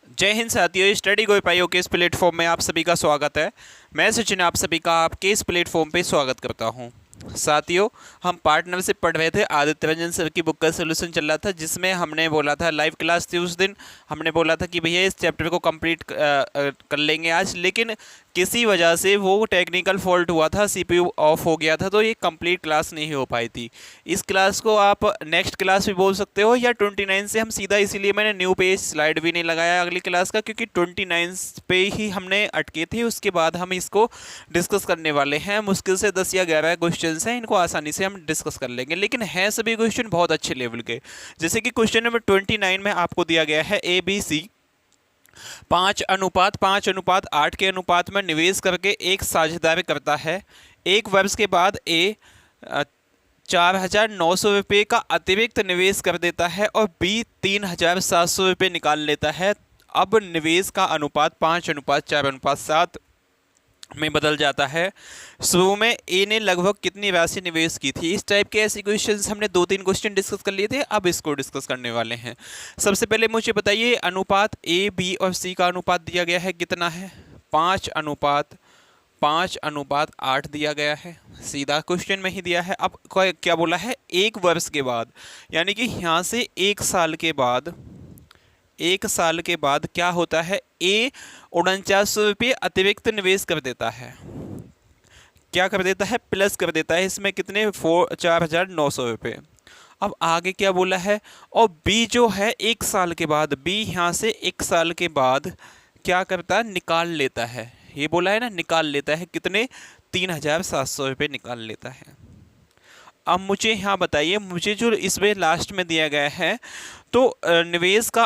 जय हिंद साथियों, स्टडी गोई पाइयों के इस प्लेटफॉर्म में आप सभी का स्वागत है। मैं सचिन आप सभी का आपके इस प्लेटफॉर्म पे स्वागत करता हूं। साथियों, हम पार्टनर से पढ़ रहे थे, आदित्य रंजन सर की बुक का सोल्यूशन चल रहा था, जिसमें हमने बोला था, लाइव क्लास थी उस दिन, हमने बोला था कि भैया इस चैप्टर को कंप्लीट कर लेंगे आज, लेकिन किसी वजह से वो टेक्निकल फॉल्ट हुआ था, सीपीयू ऑफ हो गया था, तो ये कंप्लीट क्लास नहीं हो पाई थी। इस क्लास को आप नेक्स्ट क्लास भी बोल सकते हो, या 29 से हम सीधा, इसीलिए मैंने न्यू पेज स्लाइड भी नहीं लगाया अगली क्लास का, क्योंकि 29 पे ही हमने अटके थे। उसके बाद हम इसको डिस्कस करने वाले हैं। मुश्किल से 10 या 11 क्वेश्चन हैं, इनको आसानी से हम डिस्कस कर लेंगे, लेकिन हैं सभी क्वेश्चन बहुत अच्छे लेवल के। जैसे कि क्वेश्चन नंबर 29 में आपको दिया गया है ABC 5:5:8 के अनुपात में निवेश करके एक साझेदार करता है। एक वर्ष के बाद ए 4,900 रुपये का अतिरिक्त निवेश कर देता है और बी 3,700 रुपये निकाल लेता है। अब निवेश का अनुपात 5:4:7 में बदल जाता है। शुरू में ए ने लगभग कितनी राशि निवेश की थी। इस टाइप के ऐसे क्वेश्चंस हमने 2-3 क्वेश्चन डिस्कस कर लिए थे, अब इसको डिस्कस करने वाले हैं। सबसे पहले मुझे बताइए, अनुपात ए, बी और सी का अनुपात दिया गया है, कितना है? 5:5:8 दिया गया है, सीधा क्वेश्चन में ही दिया है। अब क्या बोला है? एक वर्ष के बाद, यानी कि यहाँ से एक साल के बाद क्या होता है? ए 4900 रुपये अतिरिक्त निवेश कर देता है। क्या कर देता है? प्लस कर देता है इसमें कितने? 4,900 रुपये। अब आगे क्या बोला है? और बी जो है एक साल के बाद, बी यहाँ से एक साल के बाद क्या करता है? निकाल लेता है। ये बोला है ना, निकाल लेता है कितने? 3,700 रुपये निकाल लेता है। अब मुझे यहाँ बताइए, मुझे जो इसमें लास्ट में दिया गया है, तो निवेश का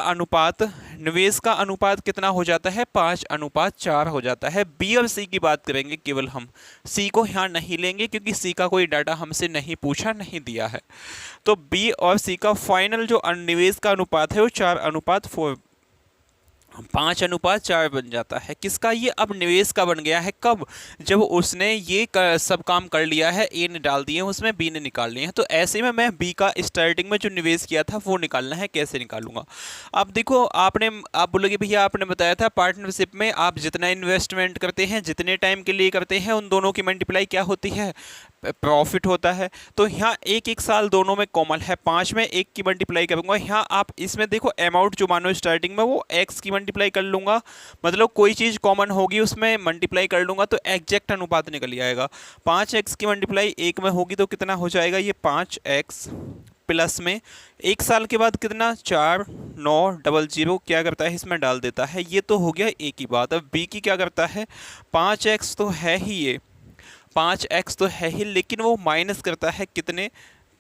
अनुपात कितना हो जाता है? 5:4 हो जाता है। बी और सी की बात करेंगे केवल हम, सी को यहाँ नहीं लेंगे क्योंकि सी का कोई डाटा हमसे नहीं पूछा, नहीं दिया है। तो बी और सी का फाइनल जो निवेश का अनुपात है वो 4:4 5:4 बन जाता है। किसका? ये अब निवेश का बन गया है। कब? जब उसने ये सब काम कर लिया है, ए ने डाल दिए उसमें, बी ने निकाल लिए हैं। तो ऐसे में मैं बी का स्टार्टिंग में जो निवेश किया था वो निकालना है। कैसे निकालूंगा? अब देखो, आप बोलोगे भैया आपने बताया था पार्टनरशिप में आप जितना इन्वेस्टमेंट करते हैं, जितने टाइम के लिए करते हैं, उन दोनों की मल्टीप्लाई क्या होती है? प्रॉफिट होता है। तो यहाँ एक एक साल दोनों में कॉमन है, 5 में 1 की मल्टीप्लाई करूंगा। यहाँ आप इसमें देखो, अमाउंट जो मानो स्टार्टिंग में वो x की मल्टीप्लाई कर लूंगा, मतलब कोई चीज़ कॉमन होगी उसमें मल्टीप्लाई कर लूंगा तो एग्जैक्ट अनुपात निकल जाएगा। 5x की मल्टीप्लाई 1 में होगी तो कितना हो जाएगा? ये 5x प्लस में एक साल के बाद कितना? 4,900 क्या करता है? इसमें डाल देता है। ये तो हो गया ए की बात। अब बी की क्या करता है? 5x तो है ही, ये 5x तो है ही, लेकिन वो माइनस करता है कितने?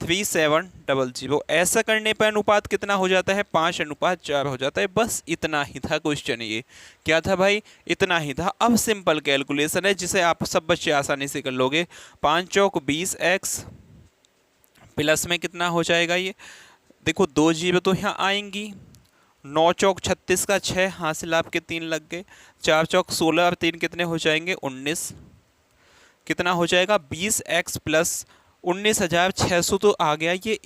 3,700। ऐसा करने पर अनुपात कितना हो जाता है? 5:4 हो जाता है। बस इतना ही था क्वेश्चन। ये क्या था भाई? इतना ही था। अब सिंपल कैलकुलेशन है जिसे आप सब बच्चे आसानी से कर लोगे। 5 चौक 20x प्लस में कितना हो जाएगा? ये देखो, 2 जीरो तो यहाँ आएंगी। 9 चौक 36 का 6 हासिल, आपके 3 लग गए। 4 चौक 16 और 3 कितने हो जाएंगे? 19। कितना हो जाएगा? 20x प्लस 19,600 तो आ गया ये।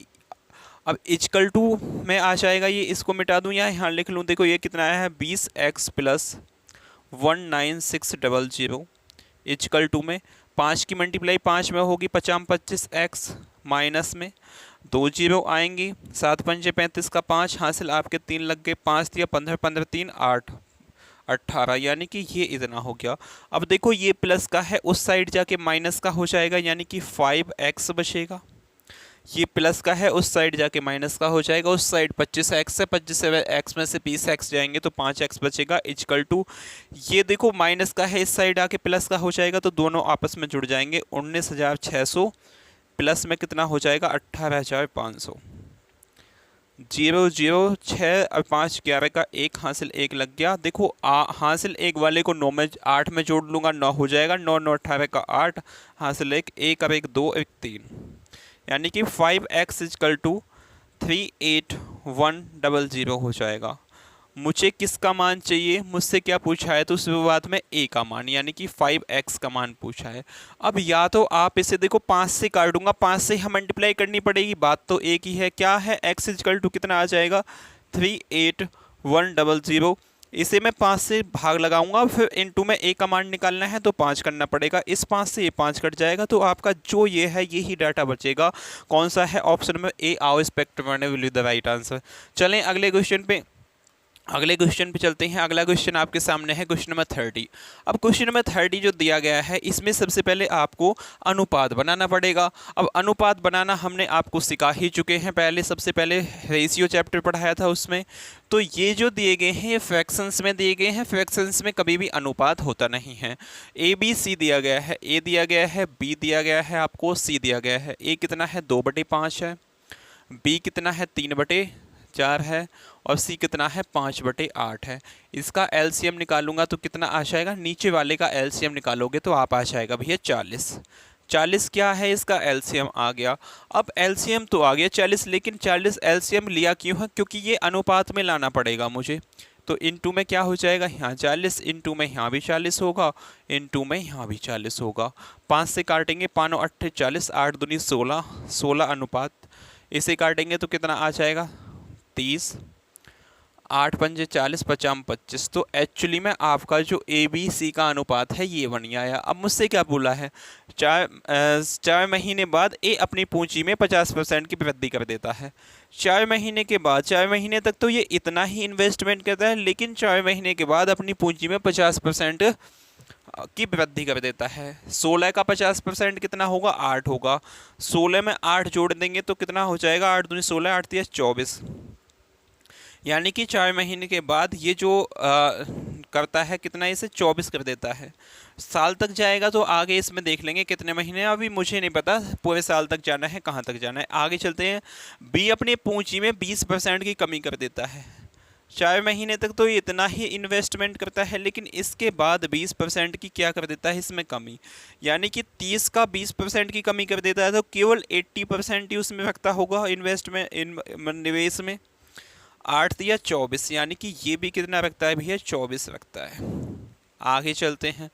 अब इक्वल टू में आ जाएगा ये, इसको मिटा दूं या यहाँ लिख लूं? देखो ये कितना आया है? 20x प्लस 19,600 इक्वल टू में 5 की मल्टीप्लाई 5 में होगी, 50 25x माइनस में 2 जीरो आएंगी। 7 पंजे 35 का 5 हासिल, आपके 3 लग गए। 5 दिया 15 15 3 8 18, यानी कि ये इतना हो गया। अब देखो, ये प्लस का है, उस साइड जाके माइनस का हो जाएगा, यानी कि 5x बचेगा। ये प्लस का है, उस साइड जाके माइनस का हो जाएगा। उस साइड 25x है, 25x में से 20x जाएंगे तो 5x बचेगा इक्वल टू, ये देखो माइनस का है, इस साइड आके प्लस का हो जाएगा तो दोनों आपस में जुड़ जाएंगे। 19,600 प्लस में कितना हो जाएगा? 18,500। 0 0 6 और 5 11 का 1 हासिल 1 लग गया। देखो हासिल 1 वाले को 9 में 8 में जोड़ लूँगा, 9 हो जाएगा। 9 9 18 का 8 हासिल 1 1 और 1 2 1 3, यानी कि 5x इक्वल टू 38100 हो जाएगा। मुझे किसका मान चाहिए? मुझसे क्या पूछा है? तो शुरुआत में a का मान, यानी कि 5x का मान पूछा है। अब या तो आप इसे देखो 5 से काटूंगा, 5 से हम मल्टीप्लाई करनी पड़ेगी, बात तो एक ही है। क्या है? x इक्वल टू कितना आ जाएगा? 38100 इसे मैं 5 से भाग लगाऊंगा, फिर इनटू में ए कमांड निकालना है तो 5 करना पड़ेगा। इस 5 से ये 5 कट जाएगा, तो आपका जो ये है यही डाटा बचेगा। कौन सा है? ऑप्शन में ए, आओ spectrum will be the right answer. चलें अगले क्वेश्चन पे चलते हैं। अगला क्वेश्चन आपके सामने है क्वेश्चन नंबर 30। अब क्वेश्चन नंबर 30 जो दिया गया है, इसमें सबसे पहले आपको अनुपात बनाना पड़ेगा। अब अनुपात बनाना हमने आपको सिखा ही चुके हैं पहले, सबसे पहले रेशियो चैप्टर पढ़ाया था उसमें। तो ये जो दिए गए हैं ये फ्रैक्शंस में दिए गए हैं, फ्रैक्शंस में कभी भी अनुपात होता नहीं है। ए बी सी दिया गया है, ए दिया गया है, बी दिया गया है, आपको सी दिया गया है। ए कितना है? 2/5 है। बी कितना है? 3/4 है। और सी कितना है? 5/8 है। इसका एलसीएम निकालूंगा तो कितना आ जाएगा? नीचे वाले का एलसीएम निकालोगे तो आप आ जाएगा भैया 40। 40 क्या है? इसका एलसीएम आ गया। अब एलसीएम तो आ गया 40, लेकिन 40 एलसीएम लिया क्यों है? क्योंकि ये अनुपात में लाना पड़ेगा मुझे। तो इनटू में क्या हो जाएगा? यहाँ 40, इनटू में यहाँ भी 40 होगा, इनटू में यहाँ भी 40 होगा। 5 से काटेंगे, 5 और 8 40, 8 दूनी 16, 16 अनुपात। इसे काटेंगे तो कितना आ जाएगा? 30। 8 पंजे 40, 50 25। तो एक्चुअली में आपका जो ए बी सी का अनुपात है ये बन आया। अब मुझसे क्या बोला है? 4 महीने बाद ए अपनी पूंजी में 50% की वृद्धि कर देता है। 4 महीने के बाद, 4 महीने तक तो ये इतना ही इन्वेस्टमेंट करता है, लेकिन 4 महीने के बाद अपनी पूंजी में 50% की वृद्धि कर देता है। 16 का 50% कितना होगा? 8 होगा। 16 में 8 जोड़ देंगे तो कितना हो जाएगा? 8 दूनी 16, 8 तिया 24। यानी कि 4 महीने के बाद ये जो करता है कितना, इसे 24 कर देता है। साल तक जाएगा तो आगे इसमें देख लेंगे कितने महीने, अभी मुझे नहीं पता पूरे साल तक जाना है कहाँ तक जाना है। आगे चलते हैं। बी अपनी पूंजी में 20% की कमी कर देता है। 4 महीने तक तो ये इतना ही इन्वेस्टमेंट करता है, लेकिन इसके बाद 20% की क्या कर देता है? इसमें कमी। यानी कि 30 का 20% की कमी कर देता है, तो केवल 80% ही उसमें रखता होगा इन्वेस्टमेंट निवेश में। 8 दिया 24, यानी कि ये भी कितना रखता है भैया? 24 रखता है। आगे चलते हैं।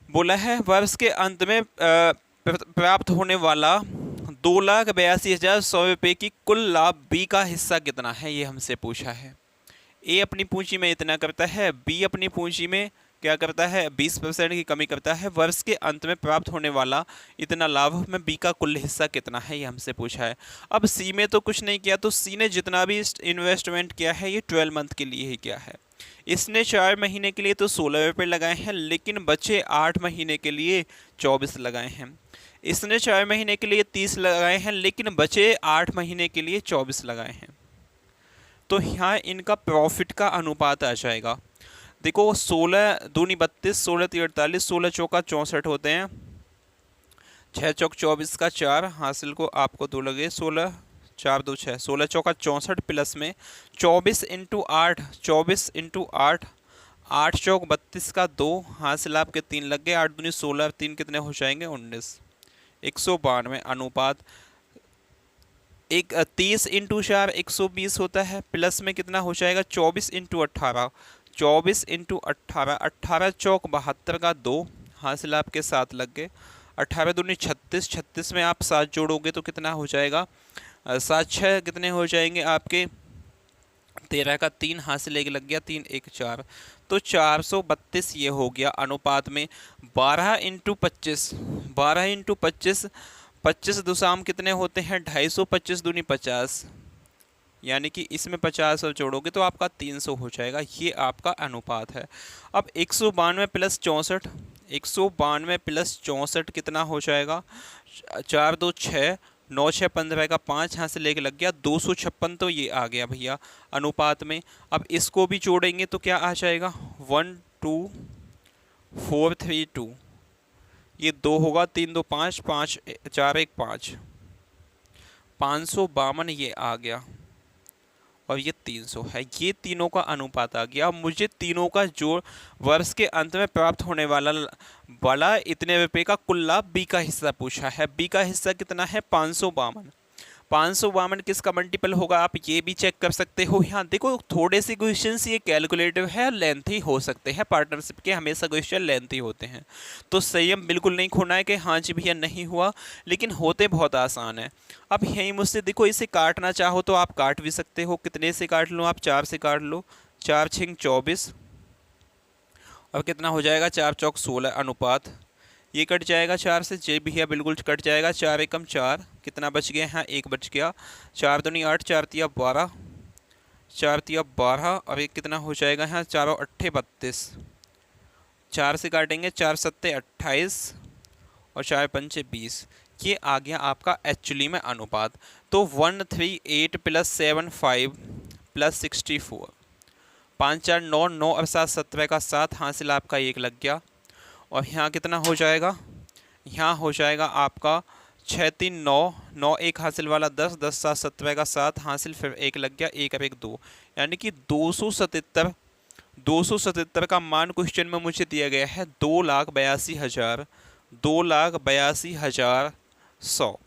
बोला है वर्ष के अंत में प्राप्त होने वाला 2,82,100 रुपये की कुल लाभ बी का हिस्सा कितना है, ये हमसे पूछा है। ए अपनी पूंजी में इतना करता है, बी अपनी पूंजी में क्या करता है? 20% की कमी करता है। वर्ष के अंत में प्राप्त होने वाला इतना लाभ में बी का कुल हिस्सा कितना है, ये हमसे पूछा है। अब सी में तो कुछ नहीं किया, तो सी ने जितना भी इन्वेस्टमेंट किया है ये 12 मंथ के लिए ही किया है। इसने 4 महीने के लिए तो 16 रुपये लगाए हैं, लेकिन बचे 8 महीने के लिए 24 लगाए हैं। इसने 4 महीने के लिए 30 लगाए हैं, लेकिन बचे 8 महीने के लिए 24 लगाए हैं। तो यहाँ इनका प्रॉफिट का अनुपात आ जाएगा। देखो 16 दूनी 32, 16 ती 48, 16 चौका 64 होते हैं। 6 चौक 24 का 4 हासिल को आपको 2 लगे, 16 4 2 6, 16 चौका 64 प्लस में 24 इंटू 8, 24 इंटू 8, 8 चौक 32 का 2 हासिल आपके 3 लग गए। 8 दूनी 16, 3 कितने हो जाएंगे? 19। 192 अनुपात 30 इंटू 4 120 होता है, प्लस में कितना हो जाएगा? 24 इंटू 18, 24 इंटू 18, 18 चौक 72 का 2 हासिल आपके 7 लग गए। 18 दूनी 36, 36 में आप 7 जोड़ोगे तो कितना हो जाएगा? 7 6 कितने हो जाएंगे आपके? 13 का 3 हासिल 1 लग गया, 3 1 4। तो 432 ये हो गया अनुपात में। 12 इंटू 25, 12 इंटू 25, 25 दुसाम कितने होते हैं? 250, 25 दूनी 50, यानी कि इसमें 50 और जोड़ोगे तो आपका 300 हो जाएगा। ये आपका अनुपात है। अब 192 प्लस 64, 192 प्लस 64 कितना हो जाएगा? 4 2 6, 9 6 15 का 5 यहाँ से लेके लग गया 256, तो ये आ गया भैया अनुपात में। अब इसको भी जोड़ेंगे तो क्या आ जाएगा? 1 2 4 3 2, ये 2 होगा, 3 2 5, 5 4 1 5, 552 ये आ गया, और ये 300 है। ये तीनों का अनुपात आ गया। अब मुझे तीनों का जोड़ वर्ष के अंत में प्राप्त होने वाला इतने रुपए का कुल लाभ बी का हिस्सा पूछा है। बी का हिस्सा कितना है? 552। 552 किसका मल्टीपल होगा आप ये भी चेक कर सकते हो। यहाँ देखो थोड़े से क्वेश्चंस ये कैलकुलेटिव है, लेंथी हो सकते हैं। पार्टनरशिप के हमेशा क्वेश्चन लेंथी होते हैं, तो संयम बिल्कुल नहीं खोना है कि हाँ जी भैया नहीं हुआ, लेकिन होते बहुत आसान है। अब यहीं मुझसे देखो, इसे काटना चाहो तो आप काट भी सकते हो। कितने से काट लो आप? 4 से काट लो, 4 6 24, अब कितना हो जाएगा, 4 चौक 16 अनुपात, ये कट जाएगा 4 से, जे भी है बिल्कुल कट जाएगा, 4 एकम 4, कितना बच गया, यहाँ 1 बच गया, 4 दूनी 8, 4 तिया 12, 4 तिया 12, और ये कितना हो जाएगा, यहाँ 4 अट्ठे 32, 4 से काटेंगे, 4 सत्ते 28 और 4 पंचे 20, ये आ गया आपका एक्चुअली में अनुपात। तो 138 प्लस 7 5 प्लस 64, 5 4 9 9 और 7 17 का 7 हासिल आपका 1 लग गया, और यहाँ कितना हो जाएगा, यहाँ हो जाएगा आपका 6 3 9 9 1 हासिल वाला 10 10 7 17 का 7 हासिल, फिर 1 लग गया, 1 और 1 2, यानी कि 277 का मान क्वेश्चन में मुझे दिया गया है 2,82,000, 2,82,100।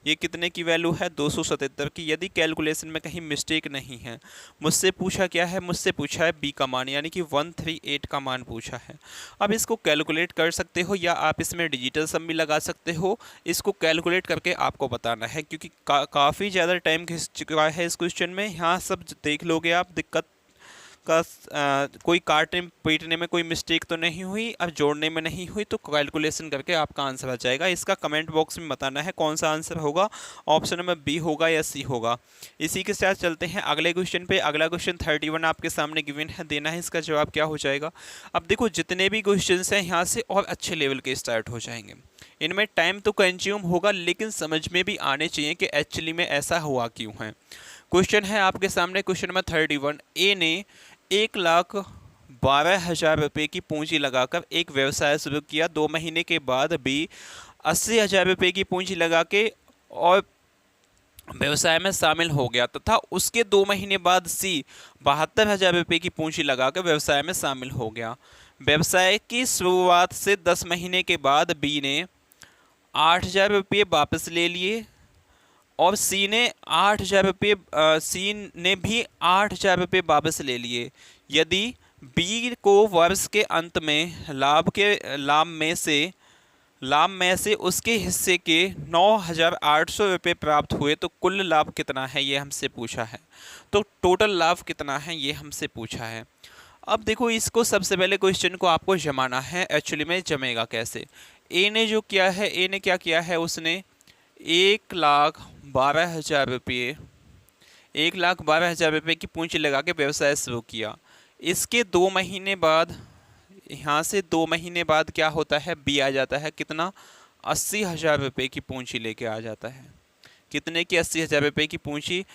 ये कितने की वैल्यू है, 277 की, यदि कैलकुलेशन में कहीं मिस्टेक नहीं है। मुझसे पूछा क्या है, मुझसे पूछा है बी का मान, यानी कि 138 का मान पूछा है। अब इसको कैलकुलेट कर सकते हो या आप इसमें डिजिटल सम भी लगा सकते हो, इसको कैलकुलेट करके आपको बताना है, क्योंकि काफ़ी ज़्यादा टाइम खिंच चुका है इस क्वेश्चन में। यहाँ सब देख लोगे आप, दिक्कत का कोई काटने पीटने में कोई मिस्टेक तो नहीं हुई, अब जोड़ने में नहीं हुई, तो कैलकुलेशन करके आपका आंसर आ जाएगा। इसका कमेंट बॉक्स में बताना है कौन सा आंसर होगा, ऑप्शन नंबर बी होगा या सी होगा। इसी के साथ चलते हैं अगले क्वेश्चन पे। अगला क्वेश्चन 31 आपके सामने गिवन है, देना है इसका जवाब क्या हो जाएगा। अब देखो जितने भी क्वेश्चन हैं यहाँ से और अच्छे लेवल के स्टार्ट हो जाएंगे, इनमें टाइम तो कंज्यूम होगा लेकिन समझ में भी आने चाहिए कि एक्चुअली में ऐसा हुआ क्यों है। क्वेश्चन है आपके सामने, क्वेश्चन नंबर 31। ए ने 1,12,000 रुपये की पूंजी लगाकर एक व्यवसाय शुरू किया। 2 महीने के बाद बी 80,000 रुपये की पूंजी लगा के और व्यवसाय में शामिल हो गया, तथा उसके 2 महीने बाद सी 72,000 रुपये की पूंजी लगाकर व्यवसाय में शामिल हो गया। व्यवसाय की शुरुआत से 10 महीने के बाद बी ने 8,000 रुपये वापस ले लिए और सी ने 8,000 रुपये भी 8,000 रुपये वापस ले लिए। यदि बी को वर्ष के अंत में लाभ में से उसके हिस्से के 9,800 रुपये प्राप्त हुए तो कुल लाभ कितना है, ये हमसे पूछा है। तो टोटल लाभ कितना है ये हमसे पूछा है। अब देखो इसको सबसे पहले क्वेश्चन को आपको जमाना है। एक्चुअली में जमेगा कैसे, ए ने जो किया है, ए ने क्या किया है, उसने 1,12,000 रुपये 1,12,000 रुपये की पूंजी लगा के व्यवसाय शुरू किया। इसके 2 महीने बाद, यहाँ से 2 महीने बाद क्या होता है, बी आ जाता है, कितना, 80,000 रुपये की पूंजी लेके आ जाता है। कितने की, 80,000 रुपये की पूंजी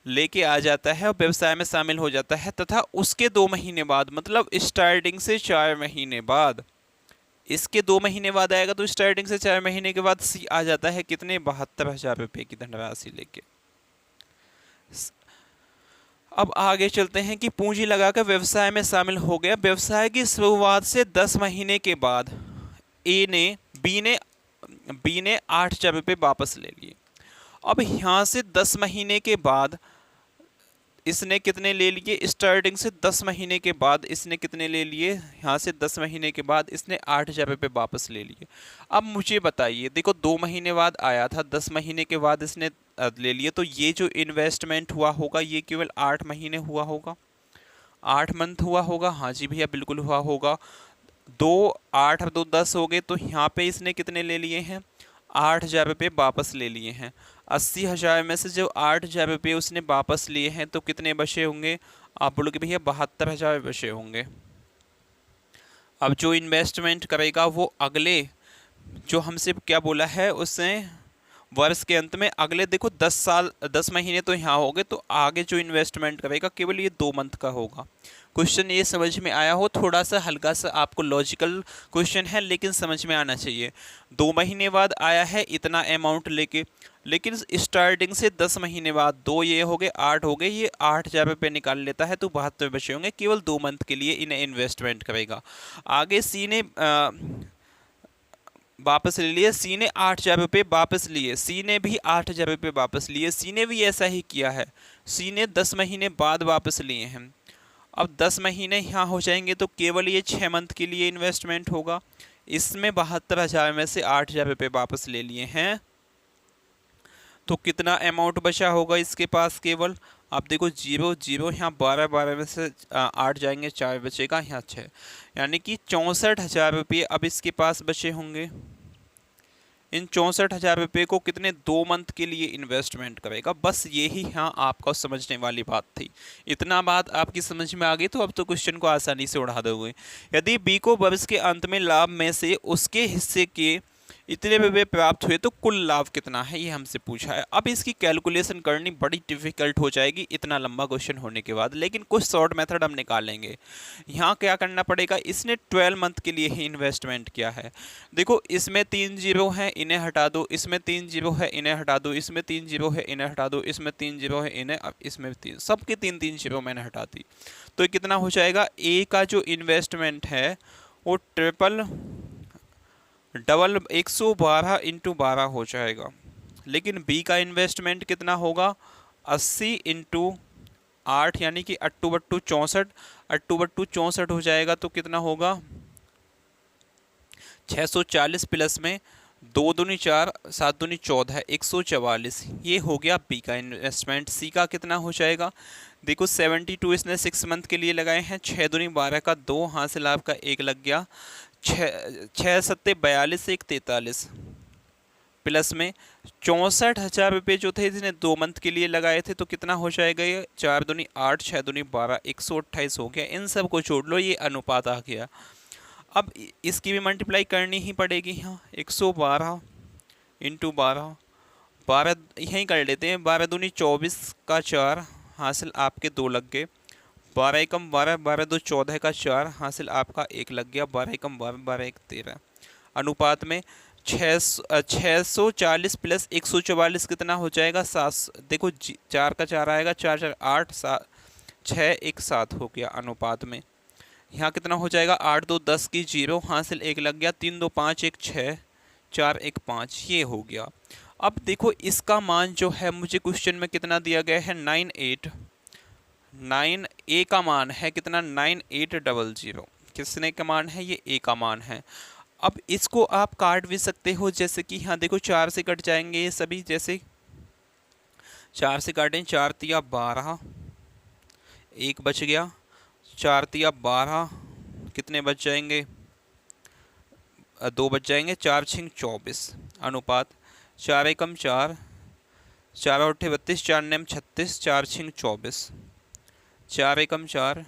लेके आ जाता है और व्यवसाय में शामिल हो जाता है, तथा उसके 2 महीने बाद, मतलब स्टार्टिंग से 4 महीने बाद, इसके 2 महीने बाद आएगा तो स्टार्टिंग से 4 महीने के बाद सी आ जाता है कितने, 72,000 रुपये की धनराशि लेके। अब आगे चलते हैं कि पूंजी लगाकर व्यवसाय में शामिल हो गया। व्यवसाय की शुरुआत से 10 महीने के बाद बी ने 8,000 रुपये वापस ले लिए। अब यहाँ से 10 महीने के बाद इसने कितने ले लिए, स्टार्टिंग से 10 महीने के बाद इसने कितने ले लिए, यहाँ से 10 महीने के बाद इसने 8,000 रुपये वापस ले लिए। अब मुझे बताइए, देखो 2 महीने बाद आया था, 10 महीने के बाद इसने ले लिए, तो ये जो इन्वेस्टमेंट हुआ होगा ये केवल 8 महीने हुआ होगा, 8 मंथ हुआ होगा। हाँ जी भैया बिल्कुल हुआ होगा। 2 8 और 2 10 हो गए, तो यहाँ पे इसने कितने ले लिए हैं, 8,000 रुपये वापस ले लिए हैं। 80,000 में से जो 8,000 रुपये उसने वापस लिए हैं तो कितने बचे होंगे, आप बोलोगे भैया 72,000 बचे होंगे। अब जो इन्वेस्टमेंट करेगा वो अगले, जो हमसे क्या बोला है उसने, वर्ष के अंत में अगले, देखो 10 महीने तो यहाँ हो गए, तो आगे जो इन्वेस्टमेंट करेगा केवल ये 2 मंथ का होगा। क्वेश्चन ये समझ में आया हो, थोड़ा सा हल्का सा आपको लॉजिकल क्वेश्चन है लेकिन समझ में आना चाहिए। 2 महीने बाद आया है इतना अमाउंट लेके, लेकिन स्टार्टिंग से 10 महीने बाद 2 ये हो गए, 8 हो गए, ये 8,000 रुपये निकाल लेता है तो 72 बचे होंगे, केवल 2 मंथ के लिए इन्हें इन्वेस्टमेंट करेगा। आगे सी ने वापस ले लिए, सी ने 8,000 रुपये वापस लिए, सी ने भी 8,000 रुपये वापस लिए, सी ने भी ऐसा ही किया है, सी ने 10 महीने बाद वापस लिए हैं। अब 10 महीने यहाँ हो जाएंगे तो केवल ये 6 मंथ के लिए इन्वेस्टमेंट होगा। इसमें 72,000 में से 8,000 रुपये वापस ले लिए हैं, तो कितना अमाउंट बचा होगा इसके पास, केवल आप देखो 0 0 यहाँ 12 12 में से 8 जाएंगे, 4 बचेगा, यहाँ 6, यानी कि 64,000 रुपये अब इसके पास बचे होंगे। इन 64,000 रुपये को कितने 2 मंथ के लिए इन्वेस्टमेंट करेगा। बस यही यहाँ आपको समझने वाली बात थी। इतना बात आपकी समझ में आ गई तो अब तो क्वेश्चन को आसानी से उड़ा दोगे। यदि बी को वर्ष के अंत में लाभ में से उसके हिस्से के इतने रुपये प्राप्त हुए तो कुल लाभ कितना है, ये हमसे पूछा है। अब इसकी कैलकुलेशन करनी बड़ी डिफिकल्ट हो जाएगी इतना लंबा क्वेश्चन होने के बाद, लेकिन कुछ शॉर्ट मेथड हम निकालेंगे। यहाँ क्या करना पड़ेगा, इसने 12 मंथ के लिए ही इन्वेस्टमेंट किया है। देखो इसमें 3 जीरो हैं, इन्हें हटा दो, इसमें 3 जीरो है, इन्हें हटा दो, इसमें 3 जीरो है, इन्हें हटा दो, इसमें 3 जीरो है, इन्हें, अब इसमें 3, सबके 3 3 जीरो मैंने हटा दी। तो ये कितना हो जाएगा, ए का जो इन्वेस्टमेंट है वो डबल 112 इंटू 12 हो जाएगा। लेकिन बी का इन्वेस्टमेंट कितना होगा, 80 इंटू 8 यानी कि 8 बट्टू 64, 8 बट्टू 64 हो जाएगा तो कितना होगा 640 प्लस में 2 दूनी 4, 7 दूनी 14, 144। ये हो गया बी का इन्वेस्टमेंट। सी का कितना हो जाएगा, देखो 72 इसने 6 मंथ के लिए लगाए हैं, 6 दूनी 12 का 2, हासिल आपका 1 लग गया, 6 सत्ते 42, 1 43 प्लस में 64,000 रुपये जो थे इसने 2 मंथ के लिए लगाए थे तो कितना हो जाएगा ये 4 दूनी 8, 6 दूनी 12, 128 हो गया। इन सब को जोड़ लो, ये अनुपात आ गया। अब इसकी भी मल्टीप्लाई करनी ही पड़ेगी। यहाँ 112 इंटू 12, 12 यहीं कर लेते हैं, 12 दूनी 24 का 4, हासिल आपके 2 लग गए, 12 एकम 12, 12 दो 14 का 4, हासिल आपका 1 लग गया, 12 एकम 12, 12 1 13। अनुपात में 640 प्लस 144 कितना हो जाएगा 7। देखो 4 का 4 आएगा, 4 4 8, 7 6 1 7 हो गया अनुपात में। यहाँ कितना हो जाएगा 8 2 10 की 0, हासिल 1 लग गया, 3 2 5 1 6, 4 1 5, ये हो गया। अब देखो इसका मान जो है मुझे क्वेश्चन में कितना दिया गया है 9 ए का मान है कितना 9800। किसने का मान है, ये ए का मान है। अब इसको आप काट भी सकते हो, जैसे कि यहाँ देखो 4 से कट जाएंगे ये सभी, जैसे 4 से काटें, 4 तिया 12, 1 बच गया, 4 तिया 12, कितने बच जाएंगे 2 बच जाएंगे, 4 6 24। अनुपात 4 एकम 4, 4 और 32, 4 नेम 36, 4 6 24, 4 एकम 4,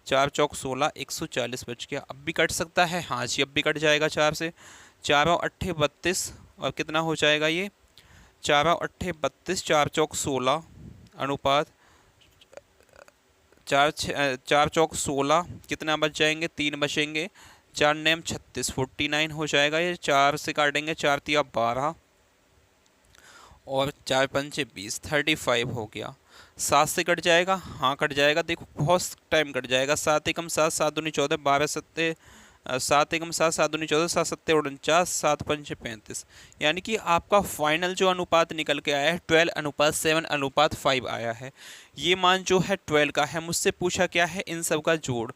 4 चौक 16, 140 बच गया। अब भी कट सकता है, हाँ जी अब भी कट जाएगा 4 से, 4 और 8 32 और कितना हो जाएगा ये 4 और 8 32, 4 चौक 16। अनुपात 4 चौक 16, कितना बच जाएंगे 3 बचेंगे, 4 नेम 36, 49 हो जाएगा ये। 4 से काटेंगे, 4 तिया 12 और 4 पंचे 20, 35 हो गया। 7 से कट जाएगा, हाँ कट जाएगा, देखो बहुत टाइम कट जाएगा। 7 एकम 7, 7 दूनी 14, 12 सत्ते 7 एकम 7, 7 दूनी 14, 7 सत्ते 49, 7 पंचे 35। यानी कि आपका फाइनल जो अनुपात निकल के आया है 12:7:5 आया है। ये मान जो है 12 का है। मुझसे पूछा क्या है, इन सब का जोड़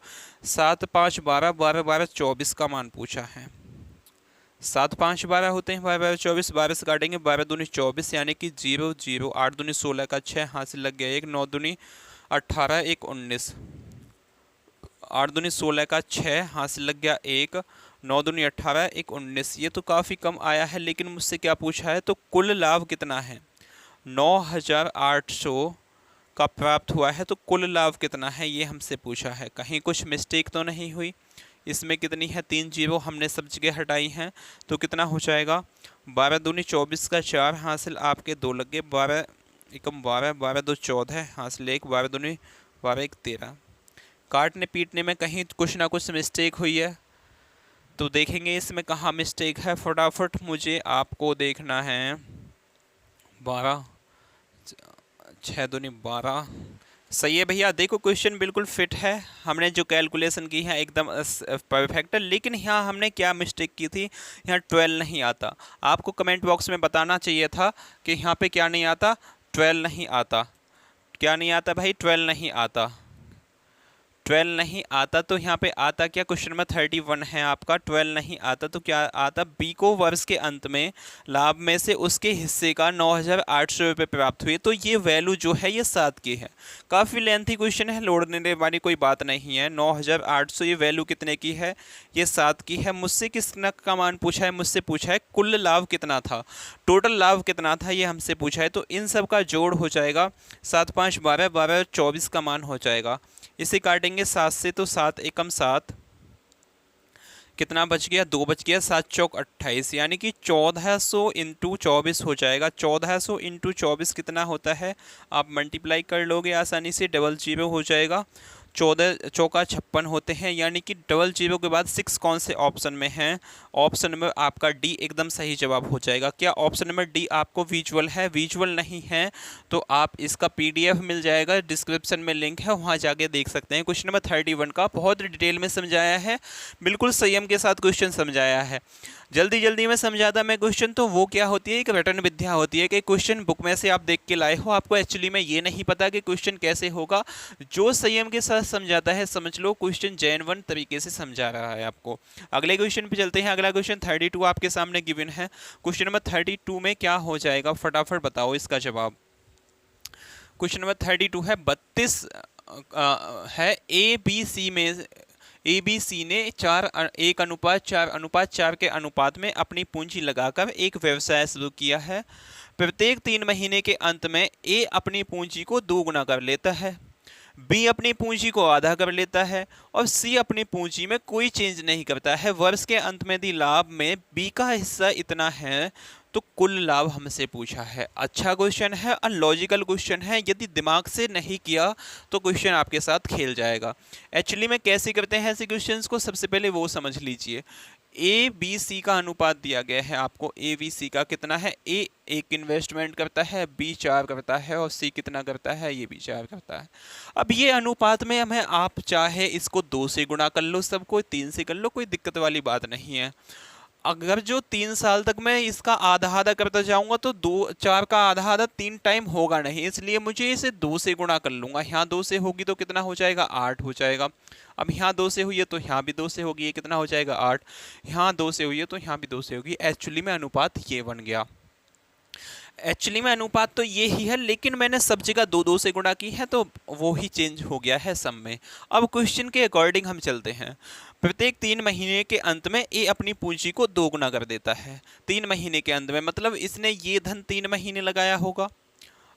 7 5 12, 12 12 24 का मान पूछा है। 7 5 12 होते हैं, 12 12 24, 12 से काटेंगे, 12 दूनी 24 यानी कि 0 0, 8 दूनी 16 का 6, हासिल लग गया 1, 9 दूनी 18, 1 19, 8 दूनी 16 का 6, हासिल लग गया 1, 9 दूनी 18, 1 19। ये तो काफ़ी कम आया है, लेकिन मुझसे क्या पूछा है, तो कुल लाभ कितना है 9,800 का प्राप्त हुआ है, तो कुल लाभ कितना है ये हमसे पूछा है। कहीं कुछ मिस्टेक तो नहीं हुई। इसमें कितनी है 3 जीरो हमने सब जगह हटाई हैं, तो कितना हो जाएगा 12 दूनी 24 का 4, हासिल आपके 2 लग गए, 12 एकम 12, 12 2 14, हासिल 1, 12 दूनी 12 1 13। काटने पीटने में कहीं कुछ ना कुछ मिस्टेक हुई है, तो देखेंगे इसमें कहाँ मिस्टेक है। फटाफट मुझे आपको देखना है। 12 6 दूनी 12 सही है भैया। देखो क्वेश्चन बिल्कुल फिट है, हमने जो कैलकुलेशन की है एकदम परफेक्ट है। लेकिन यहाँ हमने क्या मिस्टेक की थी, यहाँ 12 नहीं आता। आपको कमेंट बॉक्स में बताना चाहिए था कि यहाँ पे क्या नहीं आता, 12 नहीं आता। क्या नहीं आता भाई, 12 नहीं आता। 12 नहीं आता तो यहाँ पे आता क्या, क्वेश्चन नंबर 31 है आपका, 12 नहीं आता तो क्या आता, बी को वर्ष के अंत में लाभ में से उसके हिस्से का 9,800 रुपये प्राप्त हुए। तो ये वैल्यू जो है ये 7 की है। काफ़ी लेंथी क्वेश्चन है, लोड लेने वाली कोई बात नहीं है। 9,800 ये वैल्यू कितने की है, ये 7 की है। मुझसे किसने का मान पूछा है, मुझसे पूछा है कुल लाभ कितना था, टोटल लाभ कितना था, ये हमसे पूछा है। तो इन सब का जोड़ हो जाएगा 7 5 12 12 24 का मान हो जाएगा। इसे काटेंगे 7 से तो 7 एकम 7, कितना बच गया, 2 बच गया, 7 चौक 28, यानी कि 1400 इंटू 24 हो जाएगा। 1400 इंटू 24 कितना होता है, आप मल्टीप्लाई कर लोगे आसानी से, डबल जीरो हो जाएगा। 14 चौका 56 होते हैं, यानी कि डबल जीरो के बाद 6 कौन से ऑप्शन में है, ऑप्शन नंबर आपका डी एकदम सही जवाब हो जाएगा। क्या ऑप्शन नंबर डी आपको विजुअल है, विजुअल नहीं है तो आप इसका पीडीएफ मिल जाएगा, डिस्क्रिप्शन में लिंक है, वहाँ जाके देख सकते हैं। क्वेश्चन नंबर 31 का बहुत डिटेल में समझाया है, बिल्कुल संयम के साथ क्वेश्चन समझाया है। जल्दी जल्दी में समझाता मैं क्वेश्चन तो वो क्या होती है, एक रटन विद्या होती है कि क्वेश्चन बुक में से आप देख के लाए हो, आपको एक्चुअली में ये नहीं पता कि क्वेश्चन कैसे होगा। जो संयम के साथ समझाता है समझ लो क्वेश्चन जेन्युइन तरीके से समझा रहा है आपको। अगले क्वेश्चन पे चलते हैं। अगला क्वेश्चन 32 आपके सामने गिवन है। क्वेश्चन नंबर 32 में क्या हो जाएगा, फटाफट बताओ इसका जवाब। क्वेश्चन नंबर 32 है 32 है ए बी सी में, ए बी सी ने 1:4 के अनुपात में अपनी पूंजी लगाकर एक व्यवसाय शुरू किया है। प्रत्येक 3 महीने के अंत में ए अपनी पूंजी को दोगुना कर लेता है, बी अपनी पूंजी को आधा कर लेता है और सी अपनी पूंजी में कोई चेंज नहीं करता है। वर्ष के अंत में यदि लाभ में बी का हिस्सा इतना है तो कुल लाभ हमसे पूछा है। अच्छा क्वेश्चन है और लॉजिकल क्वेश्चन है, यदि दिमाग से नहीं किया तो क्वेश्चन आपके साथ खेल जाएगा। एक्चुअली में कैसे करते हैं ऐसे क्वेश्चंस को, सबसे पहले वो समझ लीजिए। ए बी सी का अनुपात दिया गया है आपको, ए बी सी का कितना है, ए 1 इन्वेस्टमेंट करता है, बी 4 करता है और सी कितना करता है, ये भी 4 करता है। अब ये अनुपात में हमें, आप चाहे इसको 2 से गुणा कर लो, सबको 3 से कर लो, कोई दिक्कत वाली बात नहीं है। अगर जो 3 साल तक मैं इसका आधा आधा करता जाऊंगा तो 4 का आधा आधा 3 टाइम होगा नहीं, इसलिए मुझे इसे 2 से गुणा कर लूंगा। यहाँ 2 से होगी तो कितना हो जाएगा, 8 हो जाएगा। अब यहाँ 2 से हुई है तो यहाँ भी 2 से होगी, ये कितना हो जाएगा, 8। यहाँ 2 से हुई है तो यहाँ भी 2 से होगी। एक्चुअली में अनुपात ये बन गया। एक्चुअली में अनुपात तो ये ही है, लेकिन मैंने सब जगह 2 से गुणा की है तो वो ही चेंज हो गया है सब में। अब क्वेश्चन के अकॉर्डिंग हम चलते हैं। प्रत्येक 3 महीने के अंत में ए अपनी पूंजी को 2 गुना कर देता है। 3 महीने के अंत में मतलब इसने ये धन 3 महीने लगाया होगा।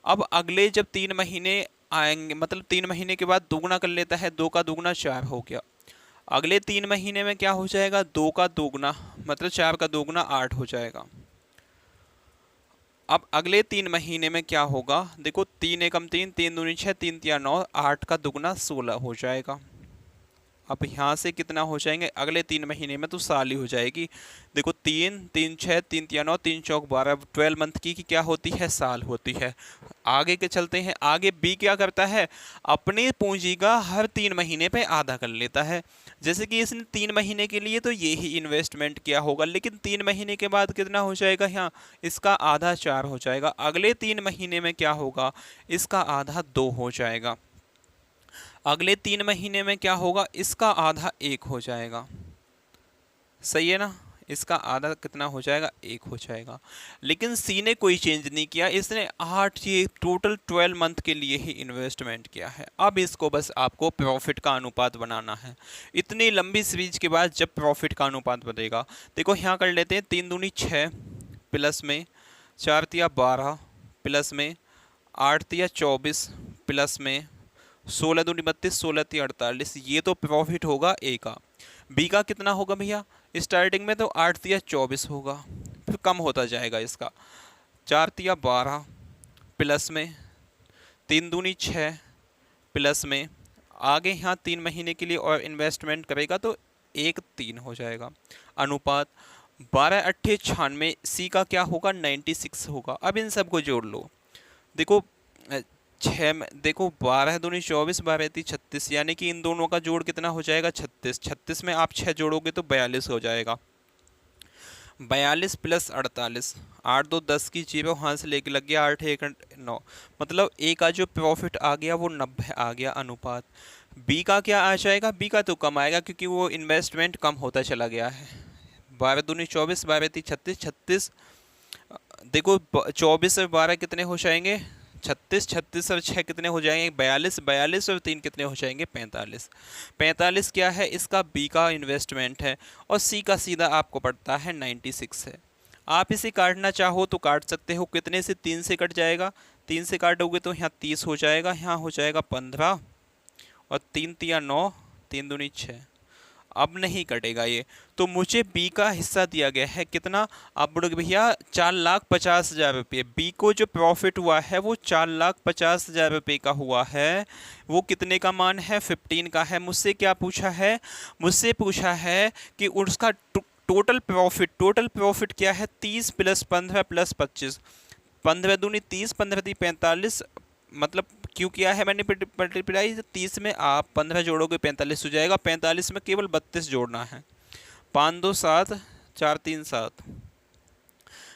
अब अगले जब 3 महीने आएंगे, मतलब 3 महीने के बाद 2 गुना कर लेता है, 2 का 2 गुना 4 हो गया। अगले 3 महीने में क्या हो जाएगा, 2 का 2 गुना मतलब 4 का 2 गुना 8 हो जाएगा। अब अगले 3 महीने में क्या होगा, देखो 3 एकम 3, 3 दूनी 6, 3 तिया 9, 8 का दुगना 16 हो जाएगा। अब यहाँ से कितना हो जाएंगे, अगले 3 महीने में तो साल ही हो जाएगी। देखो 3 3 6, 3 तिया 9, 3 चौक 12, 12 मंथ की क्या होती है, साल होती है। आगे के चलते हैं, आगे बी क्या करता है, अपनी पूंजी का हर 3 महीने पे आधा कर लेता है। जैसे कि इसने 3 महीने के लिए तो ये ही इन्वेस्टमेंट किया होगा, लेकिन 3 महीने के बाद कितना हो जाएगा, यहाँ इसका आधा 4 हो जाएगा। अगले 3 महीने में क्या होगा, इसका आधा 2 हो जाएगा। अगले 3 महीने में क्या होगा, इसका आधा 1 हो जाएगा। सही है ना, इसका आधा कितना हो जाएगा, 1 हो जाएगा। लेकिन सी ने कोई चेंज नहीं किया, इसने 8 ये टोटल 12 मंथ के लिए ही इन्वेस्टमेंट किया है। अब इसको बस आपको प्रॉफिट का अनुपात बनाना है। इतनी लंबी सीरीज के बाद जब प्रॉफिट का अनुपात बनेगा, देखो यहाँ कर लेते हैं, 3 दूनी 6 प्लस में 4 तिया 12 प्लस में 8 तिया 24 प्लस में 16 दूनी 32, 16 तिया 48, ये तो प्रॉफिट होगा ए का। बी का कितना होगा भैया, स्टार्टिंग में तो 8 तिया 24 होगा, फिर कम होता जाएगा इसका। 4 तिया 12 प्लस में 3 दूनी 6 प्लस में आगे यहाँ 3 महीने के लिए और इन्वेस्टमेंट करेगा तो 1 3 हो जाएगा। अनुपात 12 8 96, सी का क्या होगा, 96 होगा। अब इन सबको जोड़ लो, देखो 6 में देखो 12 दूनी 24, 12 ती 36, यानी कि इन दोनों का जोड़ कितना हो जाएगा, 36। 36 में आप 6 जोड़ोगे तो 42 हो जाएगा। 42 प्लस 48, 8 2 10 की 0 हाथ से लेके लग गया, 8 1 9, मतलब ए का जो प्रॉफिट आ गया वो 90 आ गया अनुपात। बी का क्या आ जाएगा, बी का तो कम आएगा क्योंकि वो इन्वेस्टमेंट कम होता चला गया है। 12 दूनी 24, 12 3 36, 36 देखो 24 और 12 कितने हो जाएंगे 36, 36 और 6 कितने हो जाएंगे 42, 42 और 3 कितने हो जाएंगे 45। 45 क्या है इसका बी का इन्वेस्टमेंट है, और सी का सीधा आपको पड़ता है 96 है। आप इसे काटना चाहो तो काट सकते हो, कितने से 3 से कट जाएगा, 3 से काटोगे तो यहाँ 30 हो जाएगा, यहाँ हो जाएगा 15 और 3 तिया 9, 3 दूनी 6। अब नहीं कटेगा ये, तो मुझे बी का हिस्सा दिया गया है कितना, अब बोलोगे भैया 4,50,000 रुपये। बी को जो प्रॉफिट हुआ है वो 4,50,000 रुपये का हुआ है। वो कितने का मान है 15 का है। मुझसे क्या पूछा है, मुझसे पूछा है कि उसका टोटल प्रॉफिट क्या है 30 + 15 + 25, 15 दूनी 30, 15 × 45, मतलब क्यों किया है मैंने मल्टीप्लाई, 30 में आप 15 जोड़ोगे 45 हो जाएगा, 45 में केवल 32 जोड़ना है, 5 2 7 4 3 7,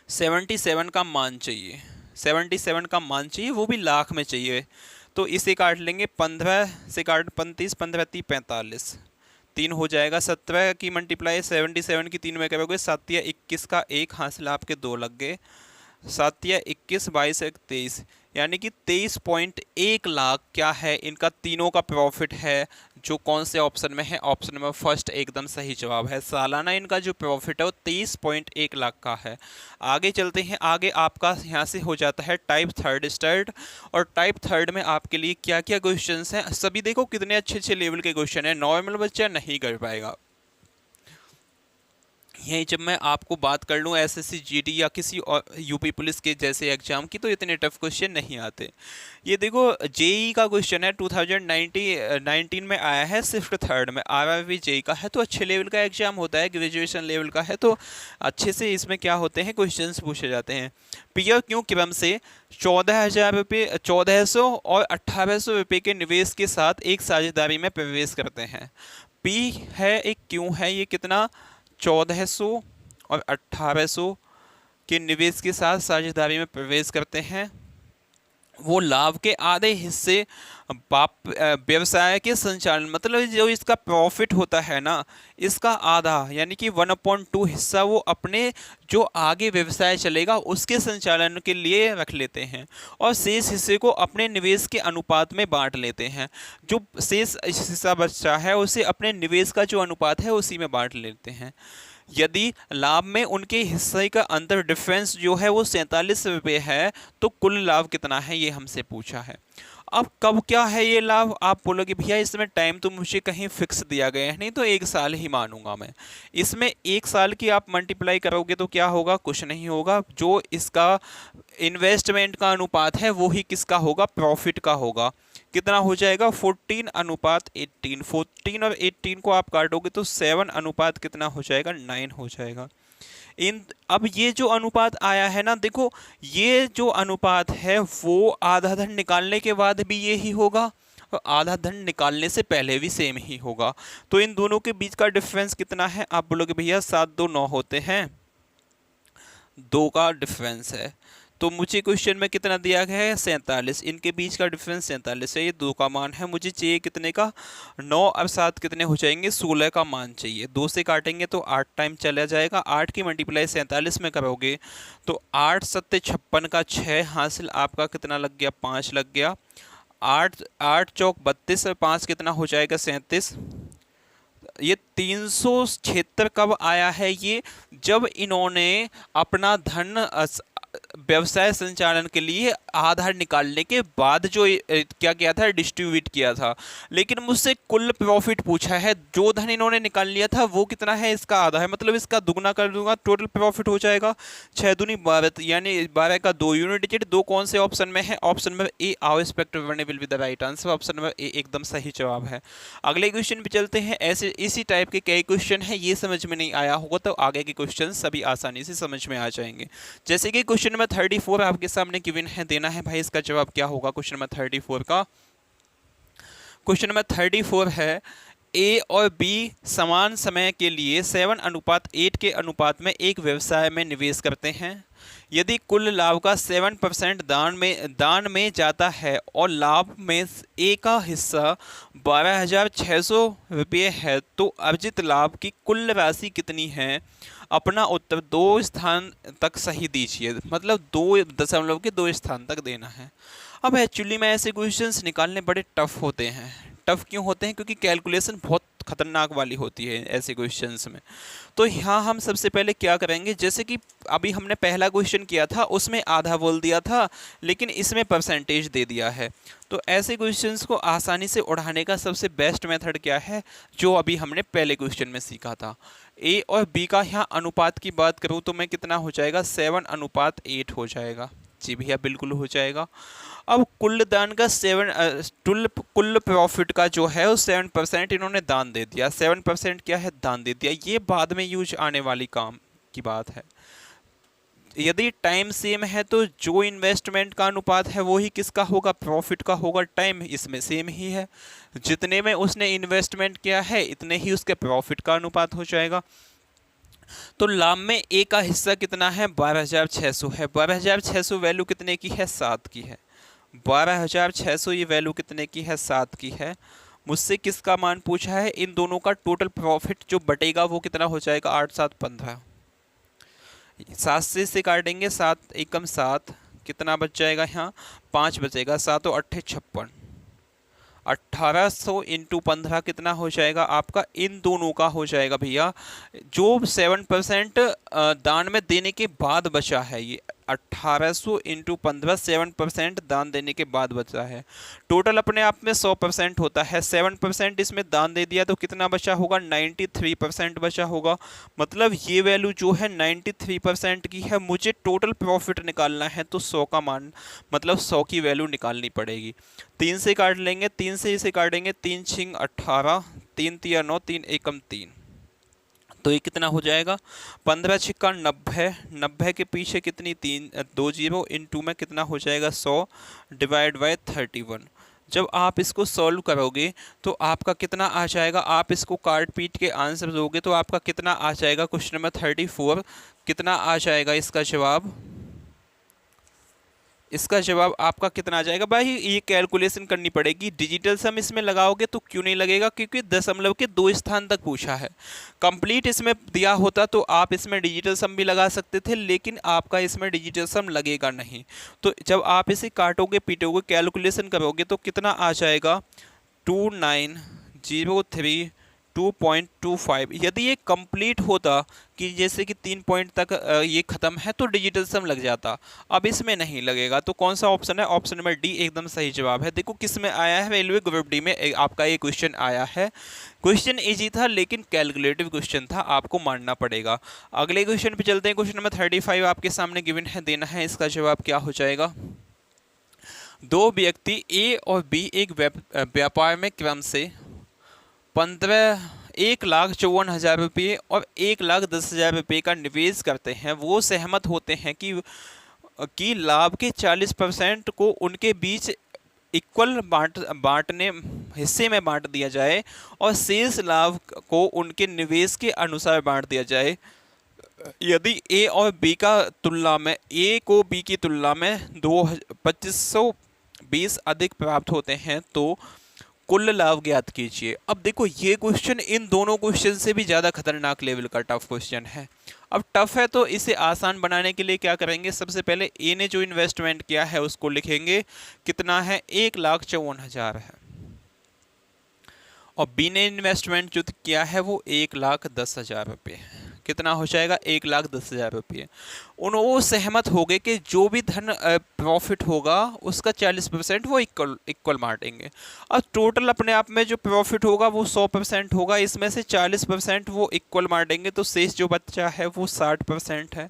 77 का मान चाहिए, 77 का मान चाहिए, वो भी लाख में चाहिए। तो इसे काट लेंगे, 15 से काट 35, 15 × 3 45, 3 हो जाएगा, 17 की मल्टीप्लाई 77 की 3 में करोगे, 7 या 21 का 1 हासिल आपके 2 लग गए, 7 या 21, 22 एक 23, यानी कि 23.1 लाख क्या है इनका तीनों का प्रॉफिट है, जो कौन से ऑप्शन में है, ऑप्शन नंबर फर्स्ट एकदम सही जवाब है। सालाना इनका जो प्रॉफिट है वो 23.1 लाख का है। आगे चलते हैं, आगे आपका यहाँ से हो जाता है टाइप थर्ड स्टार्ट, और टाइप थर्ड में आपके लिए क्या क्या क्वेश्चंस हैं सभी देखो कितने अच्छे अच्छे लेवल के क्वेश्चन है, नॉर्मल बच्चा नहीं कर पाएगा। यही जब मैं आपको बात कर लूँ एसएससी जीडी या किसी और यूपी पुलिस के जैसे एग्जाम की, तो इतने टफ क्वेश्चन नहीं आते। ये देखो जेई का क्वेश्चन है, 2019 में आया है, शिफ्ट थर्ड में आरआरबी जेई का है, तो अच्छे लेवल का एग्जाम होता है, ग्रेजुएशन लेवल का है, तो अच्छे से इसमें क्या होते हैं क्वेश्चन पूछे जाते हैं। पीयर क्यों क्रम से 14,000 रुपये, 1400 और 1,800 रुपये के निवेश के साथ एक साझेदारी में प्रवेश करते हैं। पी है एक क्यों है, ये कितना 1400 और 1,800 के निवेश के साथ साझेदारी में प्रवेश करते हैं। वो लाभ के आधे हिस्से व्यवसाय के संचालन, मतलब जो इसका प्रॉफिट होता है ना, इसका आधा यानी कि 1/2 हिस्सा वो अपने जो आगे व्यवसाय चलेगा उसके संचालन के लिए रख लेते हैं, और शेष हिस्से को अपने निवेश के अनुपात में बांट लेते हैं। जो शेष हिस्सा बचा है उसे अपने निवेश का जो अनुपात है उसी में बांट लेते हैं। यदि लाभ में उनके हिस्से का अंतर डिफरेंस जो है वो 47 रुपये है, तो कुल लाभ कितना है ये हमसे पूछा है। अब कब क्या है ये लाभ, आप बोलोगे भैया इसमें टाइम तो मुझे कहीं फिक्स दिया गया है नहीं, तो 1 साल ही मानूंगा मैं। इसमें 1 साल की आप मल्टीप्लाई करोगे तो क्या होगा, कुछ नहीं होगा, जो इसका इन्वेस्टमेंट का अनुपात है वो ही किसका होगा, प्रॉफिट का होगा। कितना हो जाएगा 14:18, 14 और 18 को आप काटोगे तो 7 अनुपात कितना हो जाएगा 9 हो जाएगा। अब ये जो अनुपात आया है ना, देखो ये जो अनुपात है वो आधा धन निकालने के बाद भी ये ही होगा, और आधा धन निकालने से पहले भी सेम ही होगा। तो इन दोनों के बीच का डिफरेंस कितना है, आप बोलोगे भैया 7 2 9 होते हैं, 2 का डिफरेंस है। तो मुझे क्वेश्चन में कितना दिया गया है 47, इनके बीच का डिफरेंस 47 है, ये 2 का मान है। मुझे चाहिए कितने का 9 और 7 कितने हो जाएंगे 16 का मान चाहिए। 2 से काटेंगे तो 8 टाइम चला जाएगा, 8 की मल्टीप्लाई 47 में करोगे तो 8 7 56 का 6 हासिल आपका कितना लग गया 5 लग गया। 8 8 चौक 32 और 5 कितना हो जाएगा 37। ये 376 कब आया है, ये जब इन्होंने अपना धन व्यवसाय संचालन के लिए आधार निकालने के बाद जो क्या किया था डिस्ट्रीब्यूट किया था। लेकिन मुझसे कुल प्रॉफिट पूछा है, जो धन इन्होंने निकाल लिया था वो कितना है, इसका आधा है, मतलब इसका दुगना कर दूंगा, टोटल प्रॉफिट हो जाएगा 6 दूनी 12, यानी 12 का 2 यूनिट डिजिट। 2 कौन से ऑप्शन में है, option number A our respective one will be the right answer, option number A एकदम सही जवाब है। अगले क्वेश्चन पे चलते हैं। ऐसे इसी टाइप के कई क्वेश्चन है, ये समझ में नहीं आया होगा तो आगे के क्वेश्चन सभी आसानी से समझ में आ जाएंगे। जैसे कि क्वेश्चन नंबर 34 आपके सामने गिवन है, देना है भाई इसका जवाब क्या होगा। क्वेश्चन नंबर 34 का क्वेश्चन नंबर 34 है, ए और बी समान समय के लिए 7:8 के अनुपात में एक व्यवसाय में निवेश करते हैं। यदि कुल लाभ का 7% दान में जाता है और लाभ में ए का हिस्सा 12,600 रुपये है, तो अर्जित लाभ की कुल राशि कितनी है? अपना उत्तर 2 स्थान तक सही दीजिए, मतलब 2 दशमलव के 2 स्थान तक देना है। अब एक्चुअली में ऐसे क्वेश्चंस निकालने बड़े टफ होते हैं। टफ क्यों होते हैं? क्योंकि कैलकुलेशन बहुत खतरनाक वाली होती है ऐसे क्वेश्चंस में। तो यहाँ हम सबसे पहले क्या करेंगे, जैसे कि अभी हमने पहला क्वेश्चन किया था उसमें आधा बोल दिया था, लेकिन इसमें परसेंटेज दे दिया है। तो ऐसे क्वेश्चंस को आसानी से उड़ाने का सबसे बेस्ट मेथड क्या है, जो अभी हमने पहले क्वेश्चन में सीखा था। ए और बी का यहाँ अनुपात की बात करूँ तो मैं कितना हो जाएगा, 7:8 हो जाएगा। जी भैया बिल्कुल हो जाएगा। अब कुल दान का कुल प्रॉफिट का जो है वो 7% इन्होंने दान दे दिया। 7% क्या है? दान दे दिया। ये बाद में यूज आने वाली काम की बात है। यदि टाइम सेम है तो जो इन्वेस्टमेंट का अनुपात है वो ही किसका होगा? प्रॉफिट का होगा। टाइम इसमें सेम ही है, जितने में उसने इन्वेस्टमेंट किया है इतने ही उसके प्रॉफिट का अनुपात हो जाएगा। तो लाभ में ए का हिस्सा कितना है? 12,600 है। 12,600 वैल्यू कितने की है? 7 की है। 12,600 ये वैल्यू कितने की है? 7 की है। मुझसे किसका मान पूछा है? इन दोनों का टोटल प्रॉफिट जो बटेगा वो कितना हो जाएगा? 8 7 15। 7 से इसे काटेंगे, 7 एकम 7, कितना बच जाएगा? यहाँ 5 बचेगा। 7 और 8 56। 1800 इंटू 15 कितना हो जाएगा आपका? इन दोनों का हो जाएगा भैया, जो 7% दान में देने के बाद बचा है, ये 1800 इंटू 15 7% दान देने के बाद बचा है। टोटल अपने आप में 100% होता है। 7% इसमें दान दे दिया तो कितना बचा होगा? 93% बचा होगा। मतलब ये वैल्यू जो है 93% की है। मुझे टोटल प्रॉफिट निकालना है तो 100 का मान, मतलब 100 की वैल्यू निकालनी पड़ेगी। 3 से काट लेंगे, 3 से इसे काटेंगे, 3 छिंग 18, 3 तिया 9, 3 एकम 3, तो ये कितना हो जाएगा? 15 छिक्का 90। 90 के पीछे कितनी? 2 जीरो, इंटू में कितना हो जाएगा? 100 डिवाइड बाय 31। जब आप इसको सॉल्व करोगे तो आपका कितना आ जाएगा? आप इसको काट पीट के आंसर दोगे तो आपका कितना आ जाएगा? क्वेश्चन नंबर 34 कितना आ जाएगा इसका जवाब? इसका जवाब आपका कितना आ जाएगा? भाई ये कैलकुलेशन करनी पड़ेगी। डिजिटल सम इसमें लगाओगे तो क्यों नहीं लगेगा? क्योंकि दशमलव के 2 स्थान तक पूछा है। कंप्लीट इसमें दिया होता तो आप इसमें डिजिटल सम भी लगा सकते थे, लेकिन आपका इसमें डिजिटल सम लगेगा नहीं। तो जब आप इसे काटोगे पीटोगे कैलकुलेशन करोगे तो कितना आ जाएगा? 2903.225। यदि ये कंप्लीट होता कि जैसे कि 3 पॉइंट तक ये खत्म है तो डिजिटल सम लग जाता। अब इसमें नहीं लगेगा। तो कौन सा ऑप्शन है? ऑप्शन नंबर डी एकदम सही जवाब है। देखो किस में आया है? रेलवे ग्रुप डी में आपका ये क्वेश्चन आया है। क्वेश्चन इजी था लेकिन कैलकुलेटिव क्वेश्चन था, आपको मानना पड़ेगा। अगले क्वेश्चन पे चलते हैं। क्वेश्चन नंबर 35 आपके सामने गिवन है, देना है। इसका जवाब क्या हो जाएगा? दो व्यक्ति ए और बी एक व्यापार में क्रम से 1,54,000 रुपये और 1,10,000 रुपये का निवेश करते हैं। वो सहमत होते हैं कि लाभ के 40% को उनके बीच इक्वल बांटने हिस्से में बांट दिया जाए और शेष लाभ को उनके निवेश के अनुसार बांट दिया जाए। यदि ए और बी का तुलना में ए को बी की तुलना में 2520 अधिक प्राप्त होते हैं तो कुल लाभ ज्ञात कीजिए। अब देखो ये क्वेश्चन इन दोनों क्वेश्चन से भी ज़्यादा खतरनाक लेवल का टफ क्वेश्चन है। अब टफ है तो इसे आसान बनाने के लिए क्या करेंगे? सबसे पहले ए ने जो इन्वेस्टमेंट किया है उसको लिखेंगे, कितना है? 1,54,000 है। और बी ने इन्वेस्टमेंट जो किया है वो 1,10,000 रुपये है। कितना हो जाएगा? 1,10,000 रुपये। वो सहमत हो गए कि जो भी धन प्रॉफिट होगा उसका 40% वो इक्वल बांटेंगे। और टोटल अपने आप में जो प्रॉफिट होगा वो 100% होगा। इसमें से 40% वो इक्वल बांटेंगे तो शेष जो बच्चा है वो 60% है।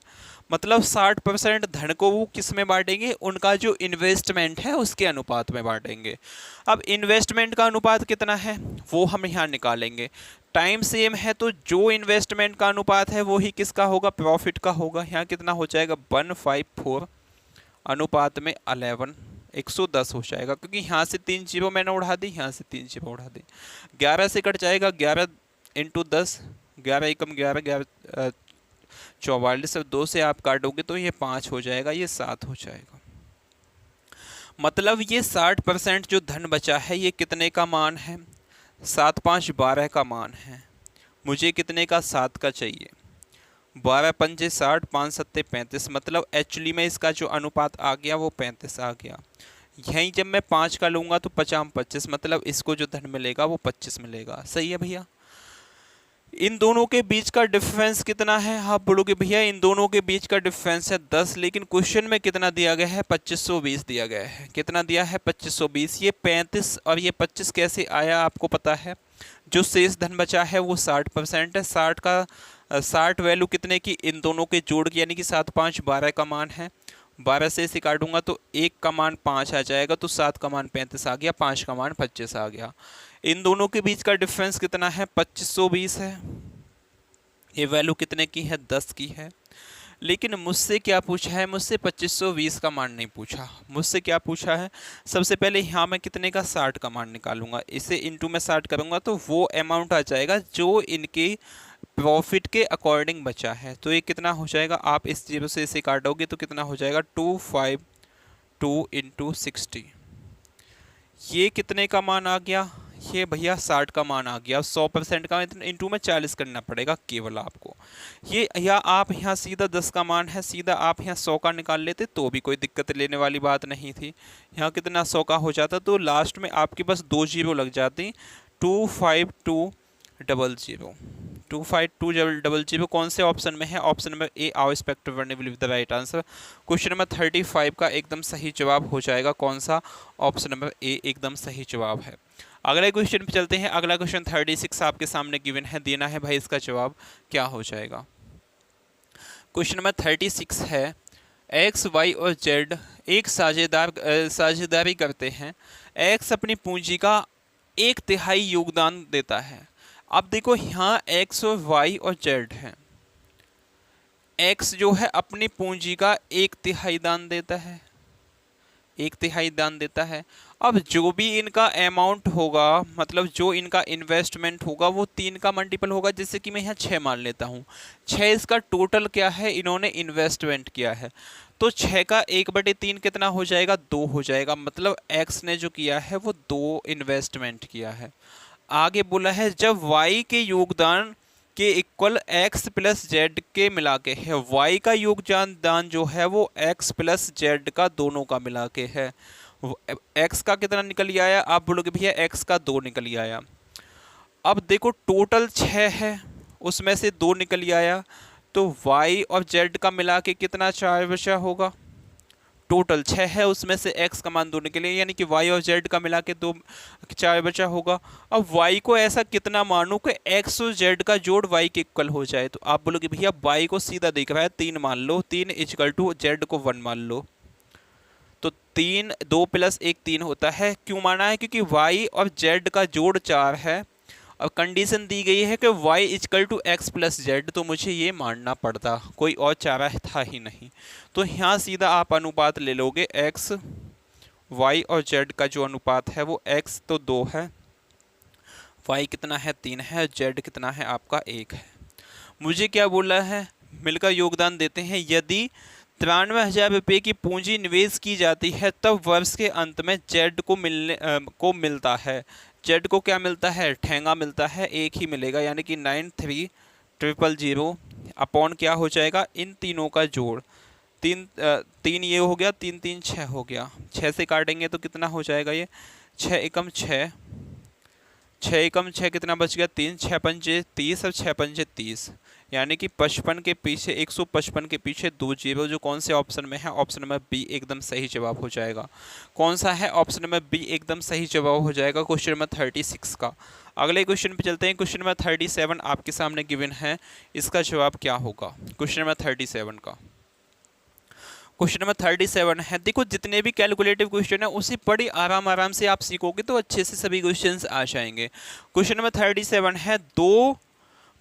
मतलब 60% धन को वो किस में बांटेंगे? उनका जो इन्वेस्टमेंट है उसके अनुपात में बांटेंगे। अब इन्वेस्टमेंट का अनुपात कितना है वो हम यहाँ निकालेंगे। टाइम सेम है तो जो इन्वेस्टमेंट का अनुपात है वो ही किसका होगा? प्रॉफिट का होगा। यहाँ कितना हो जाएगा? 154 अनुपात में 11, 110 हो जाएगा। क्योंकि यहाँ से 3 जीरो मैंने उड़ा दी, यहाँ से 3 जीरो उड़ा दी। 11 से कट जाएगा, 11 इंटू 10, 11 एकम 11, 11 44 और 2 से आप काटोगे तो ये 5 हो जाएगा, ये 7 हो जाएगा। मतलब ये 60% जो धन बचा है ये कितने का मान है? 7 5 12 का मान है। मुझे कितने का? 7 का चाहिए। 12 पंजे 60, 5 सत्ते 35, मतलब एक्चुअली में इसका जो अनुपात आ गया वो 35 आ गया। यहीं जब मैं 5 का लूँगा तो 50 25, मतलब इसको जो धन मिलेगा वो 25 मिलेगा। सही है भैया। इन दोनों के बीच का डिफरेंस कितना है? आप बोलोगे भैया इन दोनों के बीच का डिफरेंस है 10, लेकिन क्वेश्चन में कितना दिया गया है? 2520 दिया गया है। कितना दिया है? 2520। ये 35 और ये 25 कैसे आया आपको पता है? जो शेष धन बचा है वो 60% है। 60 वैल्यू कितने की? इन दोनों के जोड़ की, यानी कि 7 5 12 का मान है। 12 से इसे काटूंगा तो 1 का मान 5 आ जाएगा, तो 7 का मान 35 आ गया, 5 का मान 25 आ गया। इन दोनों के बीच का डिफरेंस कितना है? 2520 है। ये वैल्यू कितने की है? 10 की है। लेकिन मुझसे क्या पूछा है? मुझसे 2520 का मान नहीं पूछा। मुझसे क्या पूछा है? सबसे पहले यहाँ मैं कितने का? 60 का मान निकालूंगा। इसे इंटू में 60 करूंगा तो वो अमाउंट आ जाएगा जो इनके प्रॉफिट के अकॉर्डिंग बचा है। तो ये कितना हो जाएगा? आप इस 0 से इसे काटोगे तो कितना हो जाएगा? 252 इंटू 60। ये कितने का मान आ गया? ये भैया 60 का मान आ गया। 100% का इंटू में 40 करना पड़ेगा केवल आपको। ये या आप यहाँ सीधा 10 का मान है, सीधा आप यहाँ 100 का निकाल लेते तो भी कोई दिक्कत लेने वाली बात नहीं थी। यहाँ कितना 100 का हो जाता तो लास्ट में आपके पास 2 जीरो लग जाती। 25200। 25200 कौन से ऑप्शन में है? Option number A our spectre one will be the right answer. Question number 35 का एकदम सही जवाब हो जाएगा कौन सा? ऑप्शन नंबर ए एकदम सही जवाब है। अगले क्वेश्चन पे चलते हैं। अगला क्वेश्चन 36 आपके सामने गिवन है, देना है भाई इसका जवाब क्या हो जाएगा। क्वेश्चन नंबर 36 है, एक्स वाई और जेड एक साझेदारी करते हैं। एक्स अपनी पूंजी का 1/3 योगदान देता है। अब देखो यहाँ एक्स और वाई और जेड है। एक्स जो है अपनी पूंजी का 1/3 दान देता है, 1/3 दान देता है। अब जो भी इनका अमाउंट होगा, मतलब जो इनका इन्वेस्टमेंट होगा वो 3 का मल्टीपल होगा। जैसे कि मैं यहाँ 6 मान लेता हूँ। 6 इसका टोटल क्या है? इन्होंने इन्वेस्टमेंट किया है। तो 6 का 1/3 कितना हो जाएगा? 2 हो जाएगा। मतलब एक्स ने जो किया है वो 2 इन्वेस्टमेंट किया है। आगे बोला है जब वाई के योगदान के इक्वल एक्स प्लस जेड के मिला के है। वाई का योगदान जो है वो एक्स प्लस जेड का दोनों का मिला के है। एक्स का कितना निकल आया? आप बोलोगे भैया एक्स का 2 निकल आया। अब देखो टोटल 6 है, उसमें से 2 निकल आया, तो वाई और जेड का मिला के कितना 4 बचा होगा? टोटल 6 है, उसमें से x का मान 2 निकले, यानी कि y और z का मिला के 2 4 बचा होगा। अब y को ऐसा कितना मानूं कि x और z का जोड़ y के इक्वल हो जाए? तो आप बोलोगे भैया y को सीधा दिख रहा है 3 मान लो, 3 इक्वल टू z को 1 मान लो। तो 3 2 + 1 3 होता है। क्यों माना है? क्योंकि y और z का जोड़ 4 है। अब कंडीशन दी गई है कि y = x + z, तो मुझे ये मानना पड़ता, कोई और चारा था ही नहीं। तो यहाँ सीधा आप अनुपात ले लोगे, x y और z का जो अनुपात है वो x तो 2 है, y कितना है 3 है, z कितना है आपका 1 है। मुझे क्या बोला है? मिलकर योगदान देते हैं। यदि 93,000 रुपये की पूंजी निवेश की जाती है तब वर्ष के अंत में जेड को मिलता है। जेड को क्या मिलता है? ठेंगा मिलता है, 1 ही मिलेगा, यानी कि 93,000 अपॉन क्या हो जाएगा? इन तीनों का जोड़। 3 ये हो गया, 3 3 6 हो गया। 6 से काटेंगे तो कितना हो जाएगा? ये 6 एकम 6, 6 एकम 6 कितना बच गया? 3, 6 पंजे 30 और 6 पंजे 30, यानी कि 55 के पीछे 155 के पीछे 2 जीरो, जो कौन से ऑप्शन में है? ऑप्शन नंबर बी एकदम सही जवाब हो जाएगा। कौन सा है? ऑप्शन नंबर बी एकदम सही जवाब हो जाएगा क्वेश्चन नंबर 36 का। अगले क्वेश्चन पे चलते हैं। क्वेश्चन नंबर 37 आपके सामने गिवन है, इसका जवाब क्या होगा? क्वेश्चन नंबर 37 का क्वेश्चन नंबर 37 है। देखो जितने भी कैलकुलेटिव क्वेश्चन है उसे बड़ी आराम से आप सीखोगे तो अच्छे से सभी क्वेश्चंस आ जाएंगे। क्वेश्चन नंबर 37 है, 2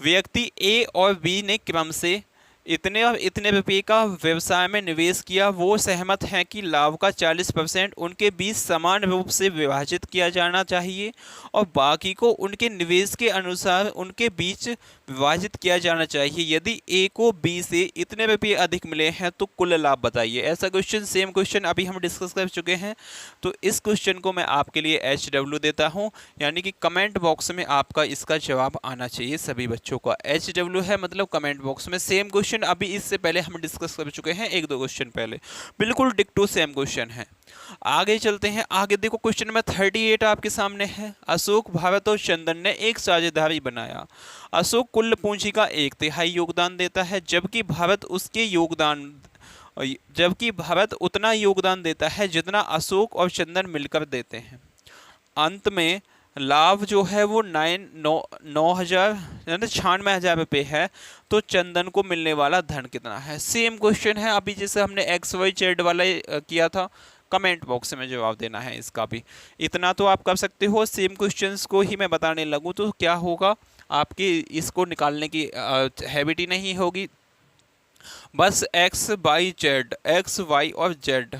व्यक्ति ए और बी ने क्रम से इतने और इतने रुपये का व्यवसाय में निवेश किया, वो सहमत हैं कि लाभ का 40% उनके बीच समान रूप से विभाजित किया जाना चाहिए और बाकी को उनके निवेश के अनुसार उनके बीच विभाजित किया जाना चाहिए। यदि ए को बी से इतने रुपये अधिक मिले हैं तो कुल लाभ बताइए। ऐसा क्वेश्चन, सेम क्वेश्चन अभी हम डिस्कस कर चुके हैं। तो इस क्वेश्चन को मैं आपके लिए HW देता हूं, यानी कि कमेंट बॉक्स में आपका इसका जवाब आना चाहिए सभी बच्चों का। HW है मतलब कमेंट बॉक्स में। सेम क्वेश्चन अभी इससे पहले हम डिस्कस कर चुके हैं, एक दो क्वेश्चन पहले, बिल्कुल डिक्टो सेम क्वेश्चन है। आगे चलते हैं। आगे देखो क्वेश्चन नंबर 38 आपके सामने है। अशोक, भारत और चंदन ने एक साझेदारी बनाया। अशोक कुल पूंजी का 1/3 योगदान देता है, जबकि भारत उतना योगदान देता है जितना अशोक और चंदन मिलकर देते हैं। अंत में लाभ जो है वो 96,000 रुपये है, तो चंदन को मिलने वाला धन कितना है। सेम क्वेश्चन है अभी जैसे हमने XYZ वाला किया था। कमेंट बॉक्स में जवाब देना है इसका भी। इतना तो आप कर सकते हो। सेम क्वेश्चंस को ही मैं बताने लगूँ तो क्या होगा, आपकी इसको निकालने की हैबिट ही नहीं होगी। बस एक्स वाई और जेड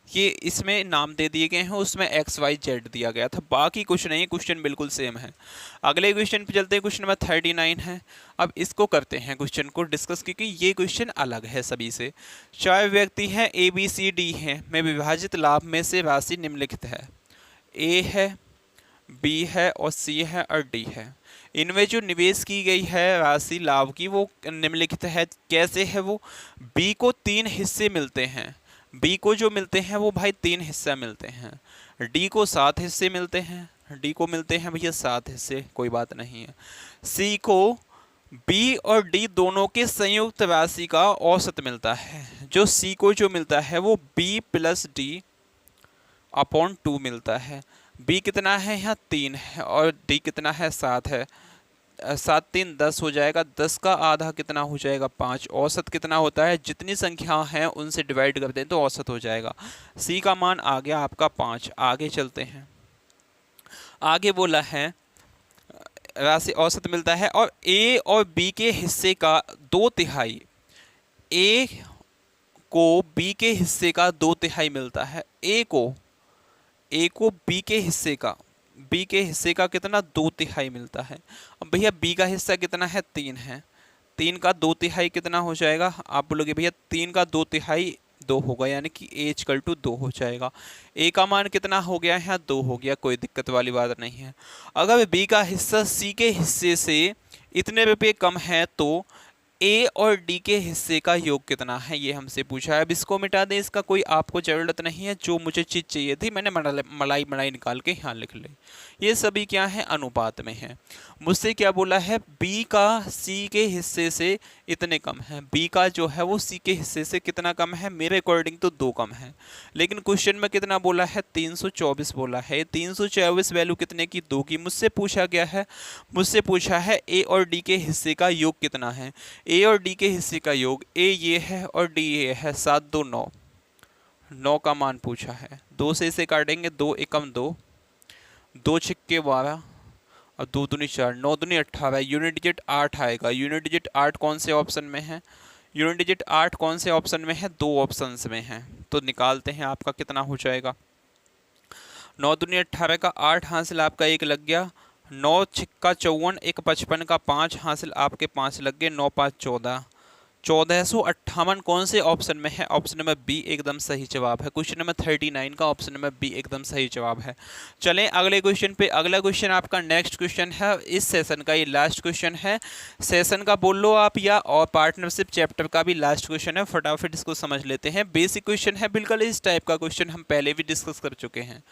ये इसमें नाम दे दिए गए हैं, उसमें XYZ दिया गया था, बाकी कुछ नहीं, क्वेश्चन बिल्कुल सेम है। अगले क्वेश्चन पे चलते हैं। क्वेश्चन नंबर 39 है। अब इसको करते हैं क्वेश्चन को डिस्कस, क्योंकि ये क्वेश्चन अलग है सभी से। 4 व्यक्ति हैं, ABCD हैं, में विभाजित लाभ में से राशि निम्नलिखित है। A है, B है और C है और D है। इनमें जो निवेश की गई है राशि लाभ की वो निम्नलिखित है। कैसे है वो? B को 3 हिस्से मिलते हैं। बी को जो मिलते हैं वो भाई 3 हिस्सा मिलते हैं। डी को 7 हिस्से मिलते हैं। डी को मिलते हैं भैया 7 हिस्से, कोई बात नहीं है। सी को बी और डी दोनों के संयुक्त राशि का औसत मिलता है। जो सी को जो मिलता है वो बी प्लस डी अपॉन 2 मिलता है। बी कितना है यहाँ 3 है और डी कितना है 7 है। 7 3 10 हो जाएगा, 10 का आधा कितना हो जाएगा 5। औसत कितना होता है, जितनी संख्या हैं उनसे डिवाइड कर दें तो औसत हो जाएगा। सी का मान आ गया आपका 5। आगे चलते हैं। आगे बोला है राशि औसत मिलता है और ए और बी के हिस्से का 2/3, ए को बी के हिस्से का 2/3 मिलता है। ए को बी के हिस्से का कितना 2/3 मिलता है। अब भैया बी का हिस्सा कितना है 3 है। 3 का 2/3 कितना हो जाएगा, आप बोलोगे भैया 3 का 2/3 2 होगा, यानी कि A = 2 हो जाएगा। ए का मान कितना हो गया है 2 हो गया, कोई दिक्कत वाली बात नहीं है। अगर बी का हिस्सा सी के हिस्से से इतने रुपये कम है तो ए और डी के हिस्से का योग कितना है, ये हमसे पूछा है। अब इसको मिटा दें, इसका कोई आपको ज़रूरत नहीं है। जो मुझे चीज़ चाहिए थी मैंने मलाई निकाल के यहाँ लिख ली। ये सभी क्या है, अनुपात में है। मुझसे क्या बोला है, बी का सी के हिस्से से इतने कम है। बी का जो है वो सी के हिस्से से कितना कम है, मेरे अकॉर्डिंग तो 2 कम है, लेकिन क्वेश्चन में कितना बोला है 324 बोला है। 324 वैल्यू कितने की, 2 की। मुझसे पूछा गया है, मुझसे पूछा है ए और डी के हिस्से का योग कितना है। ए और डी के हिस्से का योग, ए ये है और डी ये है, 7 2 9, 9 का मान पूछा है। 2 से इसे काटेंगे, 2 एकम 2, 2 छिक्के 12 और 2 दूनी 4, 9 दूनी 18, यूनिट डिजिट 8 आएगा। यूनिट डिजिट 8 कौन से ऑप्शन में है, यूनिट डिजिट 8 कौन से ऑप्शन में है, 2 ऑप्शंस में है। तो निकालते हैं, आपका कितना हो जाएगा। 9 दूनी 18 का 8 हासिल आपका 1 लग गया। 9 छिक्का 54, 1 55 का 5 हासिल आपके 5 लग गए। 9 5 14, 1458 कौन से ऑप्शन में है, ऑप्शन नंबर बी एकदम सही जवाब है। क्वेश्चन नंबर 39 का ऑप्शन नंबर बी एकदम सही जवाब है। चलें अगले क्वेश्चन पे। अगला क्वेश्चन आपका नेक्स्ट क्वेश्चन है इस सेशन का, ये लास्ट क्वेश्चन है सेशन का, बोल लो आप, या और पार्टनरशिप चैप्टर का भी लास्ट क्वेश्चन है। फटाफट इसको समझ लेते हैं। बेसिक क्वेश्चन है बिल्कुल, इस टाइप का क्वेश्चन हम पहले भी डिस्कस कर चुके हैं।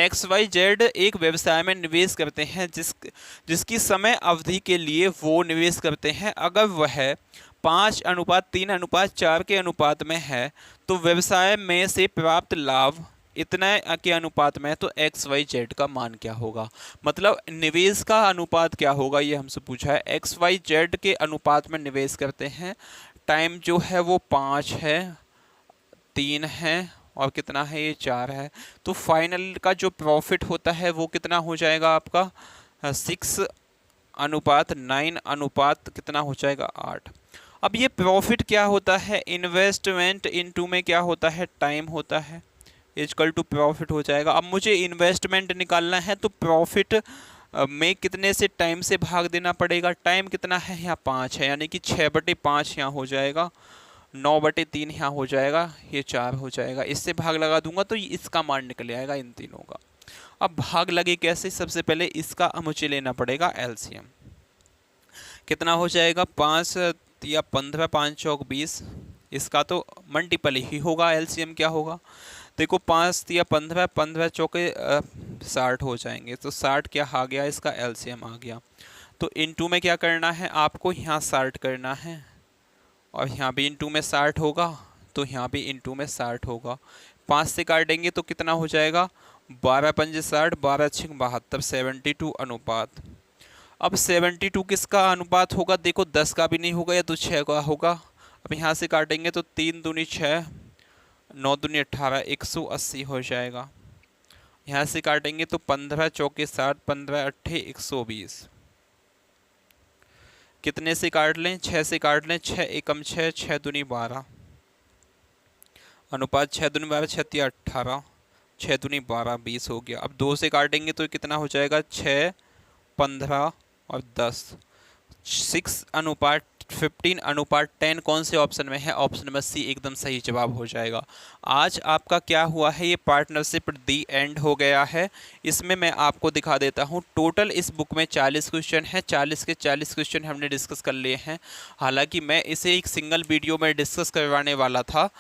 XYZ एक व्यवसाय में निवेश करते हैं जिसकी समय अवधि के लिए वो निवेश करते हैं। अगर वह 5:3:4 के अनुपात में है तो व्यवसाय में से प्राप्त लाभ इतना के अनुपात में है, तो XYZ का मान क्या होगा, मतलब निवेश का अनुपात क्या होगा, ये हमसे पूछा है। XYZ के अनुपात में निवेश करते हैं। टाइम जो है वो 5 है, 3 है और कितना है ये 4 है। तो फाइनल का जो प्रॉफिट होता है वो कितना हो जाएगा आपका 6:9 अनुपात कितना हो जाएगा 8। अब ये प्रॉफिट क्या होता है, इन्वेस्टमेंट इनटू में क्या होता है, टाइम होता है, इक्वल टू प्रॉफिट हो जाएगा। अब मुझे इन्वेस्टमेंट निकालना है तो प्रॉफिट में कितने से टाइम से भाग देना पड़ेगा, टाइम कितना है यहाँ 5 है, यानी कि 6/5 यहाँ हो जाएगा, 9/3 यहाँ हो जाएगा, ये 4 हो जाएगा। इससे भाग लगा दूंगा तो इसका मान निकल आएगा इन तीनों का। अब भाग लगे कैसे, सबसे पहले इसका मुझे लेना पड़ेगा एलसीएम। कितना हो जाएगा, 5 या 15, 5 चौक 20, इसका तो मल्टीपल ही होगा, एलसीएम क्या होगा, देखो 5 या 15, 15 चौके 60 हो जाएंगे, तो 60 क्या आ गया, इसका एलसीएम आ गया। तो इनटू में क्या करना है आपको, यहाँ 60 करना है, और यहाँ भी इनटू में 60 होगा, तो यहाँ भी इनटू में 60 होगा। 5 से काटेंगे तो कितना हो जाएगा, 12×5 60, 12×6 72, 72 अनुपात। अब 72 किसका अनुपात होगा, देखो 10 का भी नहीं होगा, या तो 6 का होगा। अब यहाँ से काटेंगे तो 3 दूनी 6, 9 दूनी 18, 180 हो जाएगा। यहाँ से काटेंगे तो 15 चौके 60, 15 अट्ठे 120। कितने से काट लें, 6 से काट लें, 6 एकम 6, 6 दूनी 12, अनुपात 6 दूनी 12, 6 तिया 18, 6 दूनी 12, 20 हो गया। अब 2 से काटेंगे तो कितना हो जाएगा, 6, 15 और 10, 6:15 कौन से ऑप्शन में है, ऑप्शन नंबर सी एकदम सही जवाब हो जाएगा। आज आपका क्या हुआ है, ये पार्टनरशिप दी एंड हो गया है। इसमें मैं आपको दिखा देता हूँ, टोटल इस बुक में 40 क्वेश्चन है, 40 के 40 क्वेश्चन हमने डिस्कस कर लिए हैं। हालांकि मैं इसे एक सिंगल वीडियो में डिस्कस करवाने वाला था,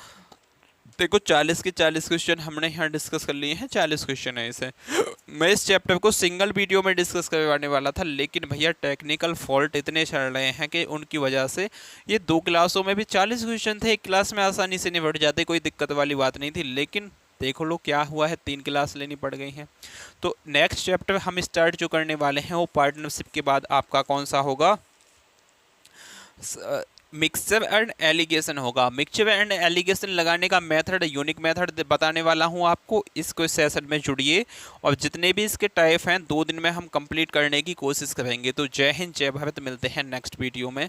देखो 40 के 40 क्वेश्चन हमने यहाँ डिस्कस कर लिए हैं, 40 क्वेश्चन है इसे। मैं इस चैप्टर को सिंगल वीडियो में डिस्कस करवाने वाला था, लेकिन भैया टेक्निकल फॉल्ट इतने चल रहे हैं कि उनकी वजह से ये 2 क्लासों में भी 40 क्वेश्चन थे, एक क्लास में आसानी से निपट जाते, कोई दिक्कत वाली बात नहीं थी। लेकिन देखो लो क्या हुआ है, 3 क्लास लेनी पड़ गई हैं। तो नेक्स्ट चैप्टर हम स्टार्ट जो करने वाले हैं वो पार्टनरशिप के बाद आपका कौन सा होगा, मिक्सचर एंड एलिगेशन होगा। मिक्सचर एंड एलिगेशन लगाने का मेथड, यूनिक मेथड बताने वाला हूं आपको। इसको सेशन में जुड़िए, और जितने भी इसके टाइप हैं 2 दिन में हम कंप्लीट करने की कोशिश करेंगे। तो जय हिंद, जय भारत, मिलते हैं नेक्स्ट वीडियो में।